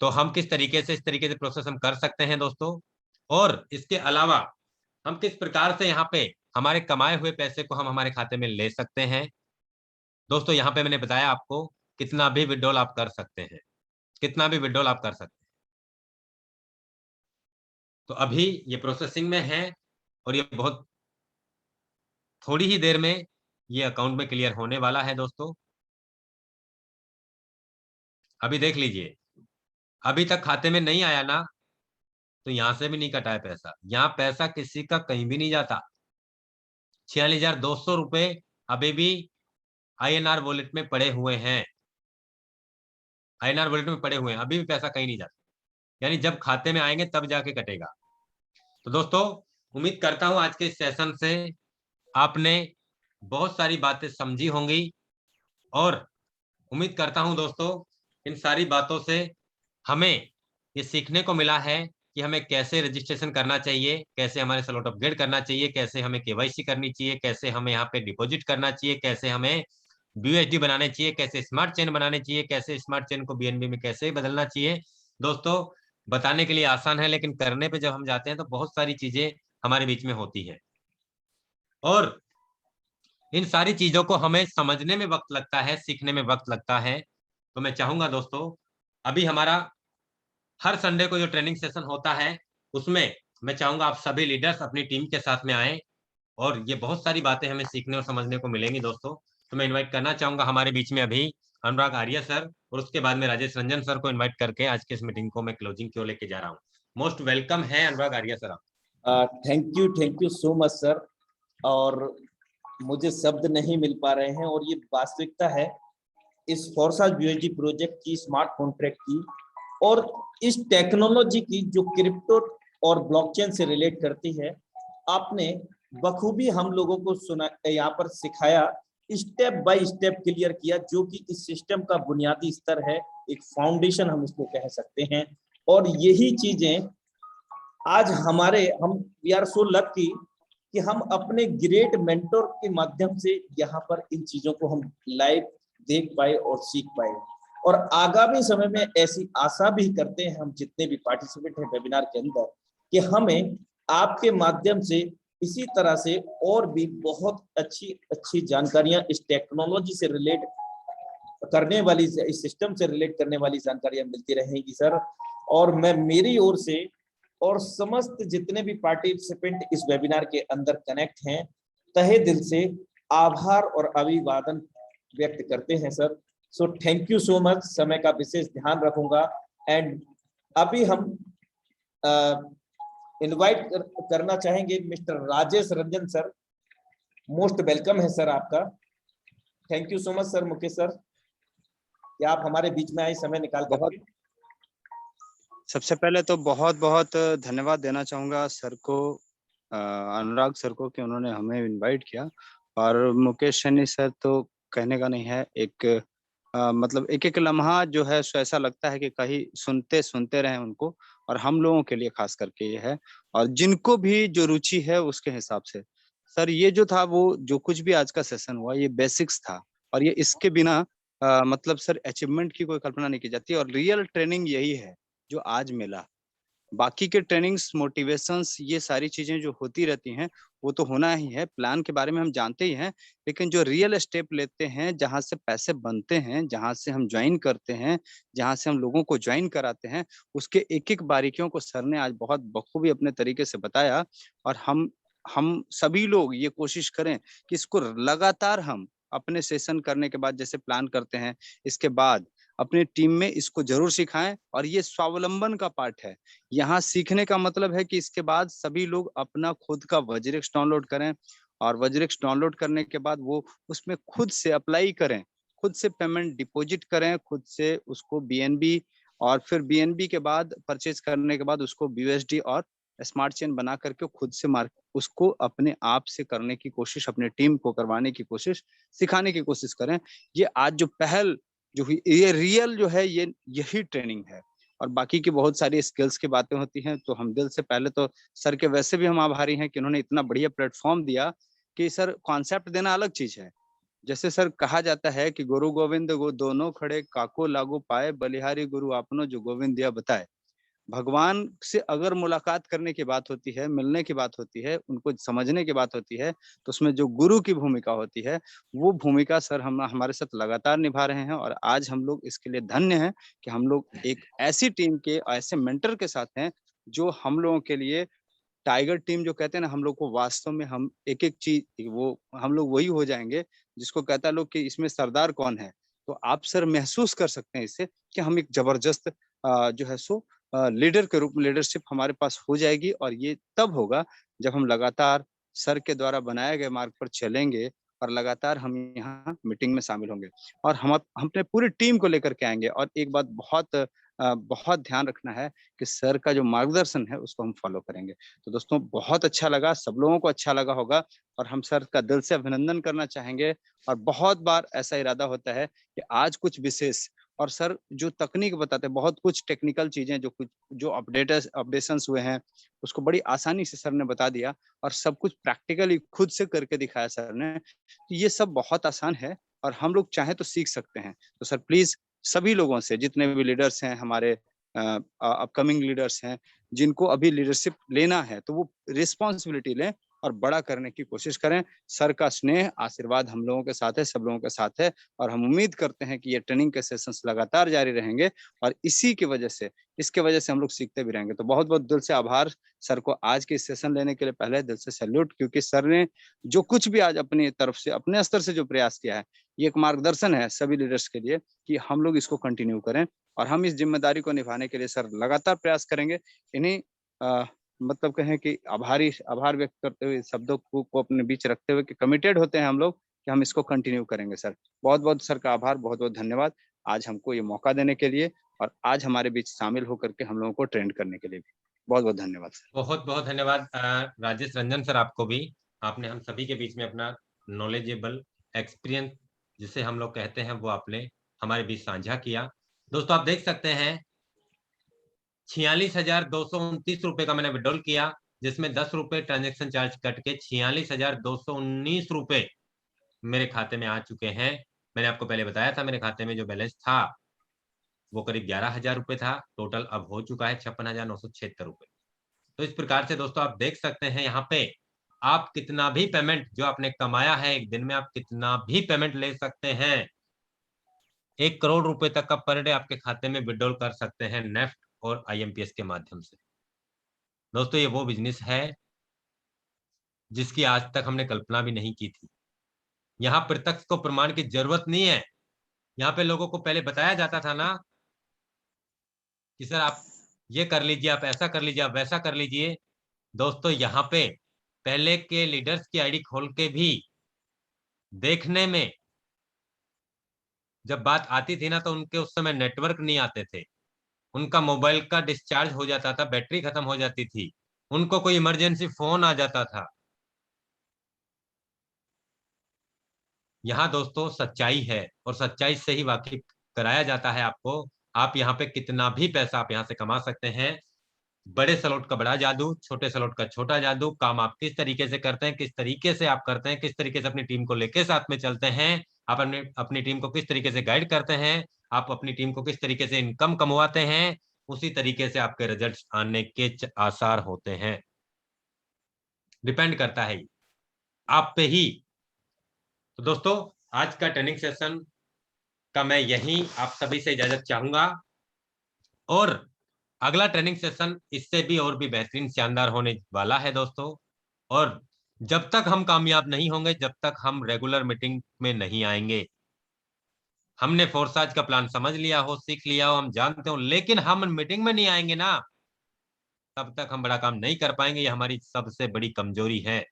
तो हम किस तरीके से, इस तरीके से प्रोसेस हम कर सकते हैं दोस्तों। और इसके अलावा हम किस प्रकार से यहाँ पे हमारे कमाए हुए पैसे को हम हमारे खाते में ले सकते हैं दोस्तों। यहाँ पे मैंने बताया आपको कितना भी विड्रॉल आप कर सकते हैं, कितना भी विड्रॉल आप कर सकते हैं। तो अभी ये प्रोसेसिंग में है और ये बहुत थोड़ी ही देर में ये अकाउंट में क्लियर होने वाला है दोस्तों। अभी देख लीजिए, अभी तक खाते में नहीं आया ना, तो यहां से भी नहीं कटा है पैसा, यहाँ पैसा किसी का कहीं भी नहीं जाता। 46,200 रुपए अभी भी आईएनआर वॉलेट में पड़े हुए हैं, आईएनआर वॉलेट में पड़े हुए हैं, अभी भी पैसा कहीं नहीं जाता, यानी जब खाते में आएंगे तब जाके कटेगा। तो दोस्तों, उम्मीद करता हूं आज के इस सेशन से आपने बहुत सारी बातें समझी होंगी, और उम्मीद करता हूं दोस्तों इन सारी बातों से हमें ये सीखने को मिला है कि हमें कैसे रजिस्ट्रेशन करना चाहिए, कैसे हमारे स्लॉट अपग्रेड करना चाहिए, कैसे हमें केवाईसी करनी चाहिए, कैसे हमें यहाँ पे डिपॉजिट करना चाहिए, कैसे हमें बीयूएसडी बनाने चाहिए, कैसे स्मार्ट चेन बनाने चाहिए, कैसे स्मार्ट चेन को बीएनबी में कैसे बदलना चाहिए। दोस्तों, बताने के लिए आसान है, लेकिन करने पे जब हम जाते हैं तो बहुत सारी चीजें हमारे बीच में होती है, और इन सारी चीजों को हमें समझने में वक्त लगता है, सीखने में वक्त लगता है। तो मैं चाहूंगा दोस्तों, अभी हमारा हर संडे को जो ट्रेनिंग सेशन होता है, उसमें मैं चाहूंगा आप सभी लीडर्स अपनी टीम के साथ में आए, और ये बहुत सारी बातें हमें सीखने और समझने को मिलेंगी दोस्तों। तो मैं इनवाइट करना चाहूंगा हमारे बीच में अभी अनुराग आर्या सर, और उसके बाद में राजेश रंजन सर को इन्वाइट करके आज के इस मीटिंग को मैं क्लोजिंग की ओर लेके जा रहा हूँ। मोस्ट वेलकम है अनुराग आर्या सर आप। Thank you so much sir. और मुझे शब्द नहीं मिल पा रहे हैं, और ये वास्तविकता है इस फोर्साज बीयूएसडी प्रोजेक्ट की, स्मार्ट कॉन्ट्रैक्ट की, और इस टेक्नोलॉजी की जो क्रिप्टो और ब्लॉकचेन से रिलेट करती है। आपने बखूबी हम लोगों को सुना, यहाँ पर सिखाया, स्टेप बाय स्टेप क्लियर किया, जो कि इस सिस्टम का बुनियादी स्तर है, एक फाउंडेशन हम इसको कह सकते हैं। और यही चीजें आज हम वी आर सो लकी कि हम अपने ग्रेट मेंटोर के माध्यम से यहाँ पर इन चीजों को हम लाइव देख पाए और सीख पाए। और आगामी समय में ऐसी आशा भी करते हैं हम जितने भी पार्टिसिपेंट हैं वेबिनार के अंदर, कि हमें आपके माध्यम से इसी तरह से और भी बहुत अच्छी अच्छी जानकारियां इस टेक्नोलॉजी से रिलेट करने वाली, इस सिस्टम से रिलेट करने वाली जानकारियां मिलती रहेंगी सर। और मैं मेरी ओर से और समस्त जितने भी पार्टिसिपेंट इस वेबिनार के अंदर कनेक्ट हैं, तहे दिल से आभार और अभिवादन व्यक्त करते हैं sir. So thank you so much. समय का विशेष ध्यान रखूंगा। एंड अभी हम इनवाइट करना चाहेंगे mister Rajesh Ranjan sir. Most welcome है सर आपका। Thank you so much sir, Mukesh sir, कि आप हमारे बीच में आए समय निकाल कर। सबसे पहले तो बहुत बहुत धन्यवाद देना चाहूंगा सर को, अनुराग सर को, कि उन्होंने हमें इनवाइट किया। और मुकेश सैनी सर तो कहने का नहीं है, एक मतलब एक-एक लम्हा जो है सो ऐसा लगता है कि कहीं सुनते रहें उनको, और हम लोगों के लिए ख़ास करके ये है, और जिनको भी जो रुचि है उसके हिसाब से। सर ये जो था वो जो कुछ भी आज का सेशन हुआ ये बेसिक्स था, और ये इसके बिना मतलब सर अचीवमेंट की कोई कल्पना नहीं की जाती, और रियल ट्रेनिंग यही है जो आज मिला। बाकी के ट्रेनिंग्स, मोटिवेशंस, ये सारी चीज़ें जो होती रहती हैं, वो तो होना ही है, प्लान के बारे में हम जानते ही हैं, लेकिन जो रियल स्टेप लेते हैं, जहाँ से पैसे बनते हैं, जहाँ से हम जॉइन करते हैं, जहाँ से हम लोगों को जॉइन कराते हैं, उसके एक-एक बारीकियों को सर ने आज बहुत बखूबी अपने तरीके से बताया, और हम सभी लोग ये कोशिश करें कि इसको लगातार हम अपने सेशन करने के बाद जैसे प्लान करते हैं, इसके बाद अपनी टीम में इसको ज़रूर सिखाएँ, और ये स्वावलंबन का पार्ट है। यहाँ सीखने का मतलब है कि इसके बाद सभी लोग अपना खुद का वज्रिक्स डाउनलोड करें, और वज्रिक्स डाउनलोड करने के बाद वो उसमें खुद से अप्लाई करें, खुद से पेमेंट डिपॉज़िट करें, खुद से उसको बीएनबी, और फिर बीएनबी के बाद परचेज़ करने के बाद उसको बीयूएसडी और स्मार्ट चेन बना करके खुद से उसको अपने आप से करने की कोशिश, अपनी टीम को करवाने की कोशिश, सिखाने की कोशिश करें। ये आज जो पहल जो हुई, ये रियल जो है, ये यही ट्रेनिंग है। और बाकी की बहुत सारी स्किल्स की बातें होती हैं, तो हम दिल से पहले तो सर के वैसे भी हम आभारी हैं कि उन्होंने इतना बढ़िया प्लेटफ़ॉर्म दिया, कि सर कॉन्सेप्ट देना अलग चीज़ है। जैसे सर कहा जाता है कि गुरु गोविंद गो दोनों खड़े, काको लागू पाए, बलिहारी गुरु आपनो जो गोविंद दिया बताए। भगवान से अगर मुलाकात करने की बात होती है, मिलने की बात होती है, उनको समझने की बात होती है, तो उसमें जो गुरु की भूमिका होती है, वो भूमिका सर हम हमारे साथ लगातार निभा रहे हैं, और आज हम लोग इसके लिए धन्य हैं कि हम लोग एक ऐसी टीम के, ऐसे मेंटर के साथ हैं, जो हम लोगों के लिए टाइगर टीम जो कहते हैं ना, हम लोग को वास्तव में हम एक-एक चीज़ वो हम लोग वही हो जाएँगे, जिसको कहता है लोग कि इसमें सरदार कौन है? तो आप सर महसूस कर सकते हैं इससे कि हम एक ज़बरदस्त जो है सो लीडर के रूप में लीडरशिप हमारे पास हो जाएगी, और ये तब होगा जब हम लगातार सर के द्वारा बनाए गए मार्ग पर चलेंगे, और लगातार हम यहाँ मीटिंग में शामिल होंगे, और हम अपने पूरी टीम को लेकर के आएँगे, और एक बात बहुत ध्यान रखना है कि सर का जो मार्गदर्शन है उसको हम फॉलो करेंगे। तो दोस्तों बहुत अच्छा लगा, सब लोगों को अच्छा लगा होगा, और हम सर का दिल से अभिनंदन करना चाहेंगे, और बहुत बार ऐसा इरादा होता है कि आज कुछ विशेष, और सर जो तकनीक बताते हैं, बहुत कुछ टेक्निकल चीज़ें जो अपडेशंस हुए हैं, उसको बड़ी आसानी से सर ने बता दिया, और सब कुछ प्रैक्टिकली खुद से करके दिखाया सर ने। तो ये सब बहुत आसान है, और हम लोग चाहें तो सीख सकते हैं। तो सर प्लीज़ सभी लोगों से, जितने भी लीडर्स हैं हमारे, अपकमिंग लीडर्स हैं, जिनको अभी लीडरशिप लेना है, तो वो रिस्पॉन्सिबिलिटी लें और बड़ा करने की कोशिश करें। सर का स्नेह, आशीर्वाद हम लोगों के साथ है, सब लोगों के साथ है, और हम उम्मीद करते हैं कि ये ट्रेनिंग के सेशंस लगातार जारी रहेंगे, और इसके वजह से हम लोग सीखते भी रहेंगे। तो बहुत-बहुत दिल से आभार सर को आज के इस सेशन लेने के लिए, पहले दिल से सैल्यूट, क्योंकि सर ने जो कुछ भी आज अपनी तरफ से, अपने स्तर से जो प्रयास किया है, ये एक मार्गदर्शन है सभी लीडर्स के लिए कि हम लोग इसको कंटिन्यू करें, और हम इस ज़िम्मेदारी को निभाने के लिए सर लगातार प्रयास करेंगे। इन्हीं मतलब कहें कि आभार व्यक्त करते हुए, शब्दों को अपने बीच रखते हुए, कि कमिटेड होते हैं हम लोग कि हम इसको कंटिन्यू करेंगे सर। बहुत-बहुत सर का आभार, बहुत-बहुत धन्यवाद, आज हमको ये मौका देने के लिए, और आज हमारे बीच शामिल होकर के हम लोगों को ट्रेंड करने के लिए भी। बहुत-बहुत धन्यवाद सर। बहुत-बहुत धन्यवाद राजेश रंजन सर आपको भी। आपने हम सभी के बीच में अपना नॉलेजेबल एक्सपीरियंस जिसे हम लोग कहते हैं वो आपने हमारे बीच साझा किया। दोस्तों आप देख सकते हैं 46,229 रुपए का मैंने विड्रॉल किया, जिसमें 10 रुपए ट्रांजैक्शन चार्ज कट के 46,219 रुपए मेरे खाते में आ चुके हैं। मैंने आपको पहले बताया था मेरे खाते में जो बैलेंस था वो करीब 11,000 रुपए था, टोटल अब हो चुका है 56,976 रुपए। तो इस प्रकार से दोस्तों आप देख सकते हैं यहाँ पे आप कितना भी पेमेंट जो आपने कमाया है एक दिन में, आप कितना भी पेमेंट ले सकते हैं। 1 करोड़ रुपए तक का पर डे आपके खाते में विड्रॉल कर सकते हैं नेफ्ट और आईएमपीएस के माध्यम से। दोस्तों ये वो बिजनेस है जिसकी आज तक हमने कल्पना भी नहीं की थी। यहाँ प्रत्यक्ष को प्रमाण की जरूरत नहीं है। यहाँ पे लोगों को पहले बताया जाता था ना कि सर आप ये कर लीजिए, आप ऐसा कर लीजिए, आप वैसा कर लीजिए। दोस्तों यहाँ पे पहले के लीडर्स की आईडी खोल के भी देखने में जब बात आती थी ना तो उनके उस समय नेटवर्क नहीं आते थे, उनका मोबाइल का डिस्चार्ज हो जाता था, बैटरी खत्म हो जाती थी, उनको कोई इमरजेंसी फोन आ जाता था। यहाँ दोस्तों सच्चाई है और सच्चाई से ही वाकिफ कराया जाता है आपको। आप यहाँ पे कितना भी पैसा आप यहाँ से कमा सकते हैं। बड़े सलोट का बड़ा जादू, छोटे सलोट का छोटा जादू, काम आप किस तरीके से करते हैं, किस तरीके से आप करते हैं, किस तरीके से अपनी टीम को लेके साथ में चलते हैं, आप अपनी टीम को किस तरीके से गाइड करते हैं, आप अपनी टीम को किस तरीके से इनकम कमवाते हैं, उसी तरीके से आपके रिजल्ट आने के आसार होते हैं। डिपेंड करता है आप पे ही। तो दोस्तों आज का ट्रेनिंग सेशन का मैं यही आप सभी से इजाजत चाहूंगा, और अगला ट्रेनिंग सेशन इससे भी और भी बेहतरीन शानदार होने वाला है दोस्तों। और जब तक हम कामयाब नहीं होंगे, जब तक हम रेगुलर मीटिंग में नहीं आएंगे, हमने फोर्साज का प्लान समझ लिया हो, सीख लिया हो, हम जानते हो, लेकिन हम मीटिंग में नहीं आएंगे ना, तब तक हम बड़ा काम नहीं कर पाएंगे। ये हमारी सबसे बड़ी कमजोरी है।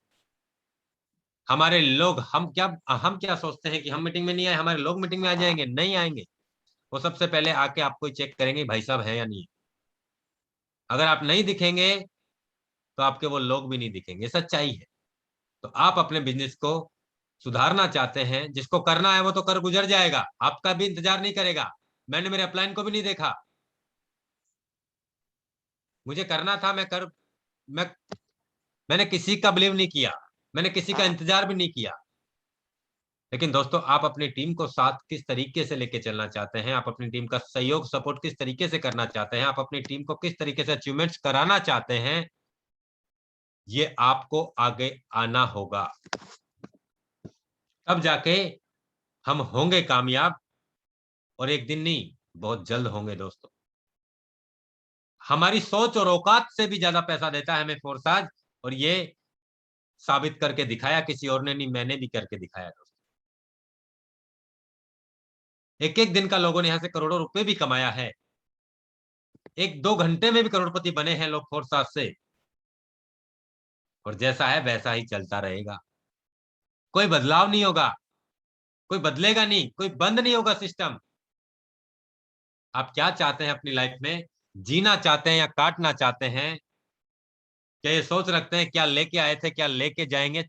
हमारे लोग हम क्या सोचते हैं कि हम मीटिंग में नहीं आए, हमारे लोग मीटिंग में आ जाएंगे, नहीं आएंगे। वो सबसे पहले आके आपको चेक करेंगे भाई साहब है या नहीं। अगर आप नहीं दिखेंगे तो आपके वो लोग भी नहीं दिखेंगे, सच्चाई है। तो आप अपने बिजनेस को सुधारना चाहते हैं, जिसको करना है वो तो कर गुजर जाएगा, आपका भी इंतजार नहीं करेगा। मैंने मेरे अपलाइन को भी नहीं देखा, मुझे करना था, मैं मैंने किसी का बिलीव नहीं किया, मैंने किसी का इंतजार भी नहीं किया। लेकिन दोस्तों आप अपनी टीम को साथ किस तरीके से लेके चलना चाहते हैं, आप अपनी टीम का सहयोग सपोर्ट किस तरीके से करना चाहते हैं, आप अपनी टीम को किस तरीके से अचीवमेंट्स कराना चाहते हैं, ये आपको आगे आना होगा। तब जाके हम होंगे कामयाब, और एक दिन नहीं बहुत जल्द होंगे दोस्तों। हमारी सोच और औकात से भी ज्यादा पैसा देता है हमें फोर्साज, और ये साबित करके दिखाया किसी और ने नहीं, मैंने भी करके दिखाया दोस्तों। एक एक दिन का लोगों ने यहां से करोड़ों रुपए भी कमाया है, 1-2 घंटे में भी करोड़पति बने हैं लोग फोर्साज से। और जैसा है वैसा ही चलता रहेगा, कोई बदलाव नहीं होगा, कोई बदलेगा नहीं, कोई बंद नहीं होगा सिस्टम। आप क्या चाहते हैं अपनी लाइफ में, जीना चाहते हैं या काटना चाहते हैं? क्या ये सोच रखते हैं क्या लेके आए थे क्या लेके जाएंगे?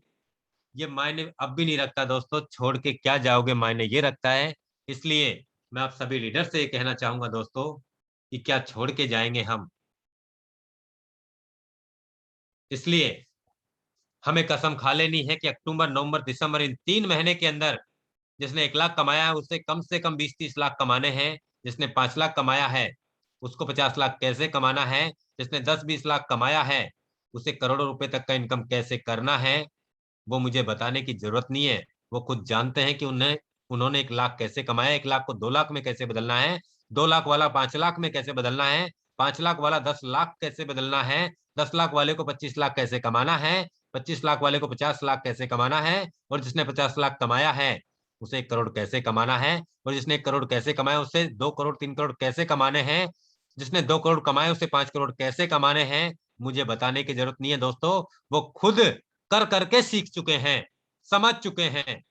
ये मायने अब भी नहीं रखता दोस्तों, छोड़ के क्या जाओगे मायने ये रखता है। इसलिए मैं आप सभी लीडर से ये कहना चाहूंगा दोस्तों कि क्या छोड़ के जाएंगे हम। इसलिए हमें कसम खा लेनी है कि अक्टूबर नवंबर दिसंबर इन 3 महीने के अंदर जिसने 1 लाख कमाया है उससे कम 20-30 लाख कमाने हैं। जिसने 5 लाख कमाया है उसको 50 लाख कैसे कमाना है। जिसने 10-20 लाख कमाया है उसे करोड़ों रुपए तक का इनकम कैसे करना है, वो मुझे बताने की जरूरत नहीं है। वो खुद जानते हैं कि उन्होंने 1 लाख कैसे कमाया, 1 लाख को 2 लाख में कैसे बदलना है, 2 लाख वाला 5 लाख में कैसे बदलना है, 5 लाख वाला 10 लाख कैसे बदलना है, 10 लाख वाले को 25 लाख कैसे कमाना है, 25 लाख वाले को 50 लाख कैसे कमाना है, और जिसने 50 लाख कमाया है उसे 1 करोड़ कैसे कमाना है, और जिसने 1 करोड़ कैसे कमाया उसे 2 करोड़ 3 करोड़ कैसे कमाने हैं, जिसने 2 करोड़ कमाए उसे 5 करोड़ कैसे कमाने हैं। मुझे बताने की जरूरत नहीं है दोस्तों, वो खुद कर करके सीख चुके हैं, समझ चुके हैं।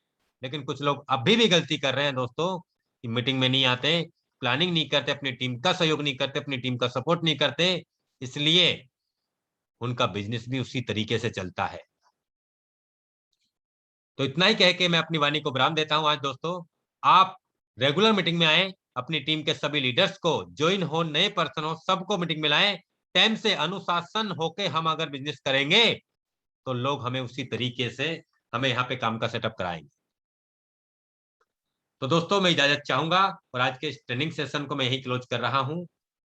लेकिन कुछ लोग अभी भी गलती कर रहे हैं दोस्तों कि मीटिंग में नहीं आते, प्लानिंग नहीं करते, अपनी टीम का सहयोग नहीं करते, अपनी टीम का सपोर्ट नहीं करते, इसलिए उनका बिजनेस भी उसी तरीके से चलता है। तो इतना ही कह के मैं अपनी वाणी को विराम देता हूं आज दोस्तों। आप रेगुलर मीटिंग में आए, अपनी टीम के सभी लीडर्स को ज्वाइन हो, नए पर्सन हो, सबको मीटिंग में लाएं। टाइम से अनुशासन होके हम अगर बिजनेस करेंगे तो लोग हमें उसी तरीके से हमें यहाँ पे काम का सेटअप कराएंगे। तो दोस्तों मैं इजाजत चाहूंगा और आज के इस ट्रेनिंग सेशन को मैं यही क्लोज कर रहा हूं।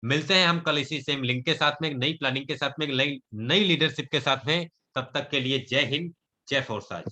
मिलते हैं हम कल इसी सेम लिंक के साथ में, नई प्लानिंग के साथ में, नई लीडरशिप के साथ में। तब तक के लिए जय हिंद, जय फोर्साज।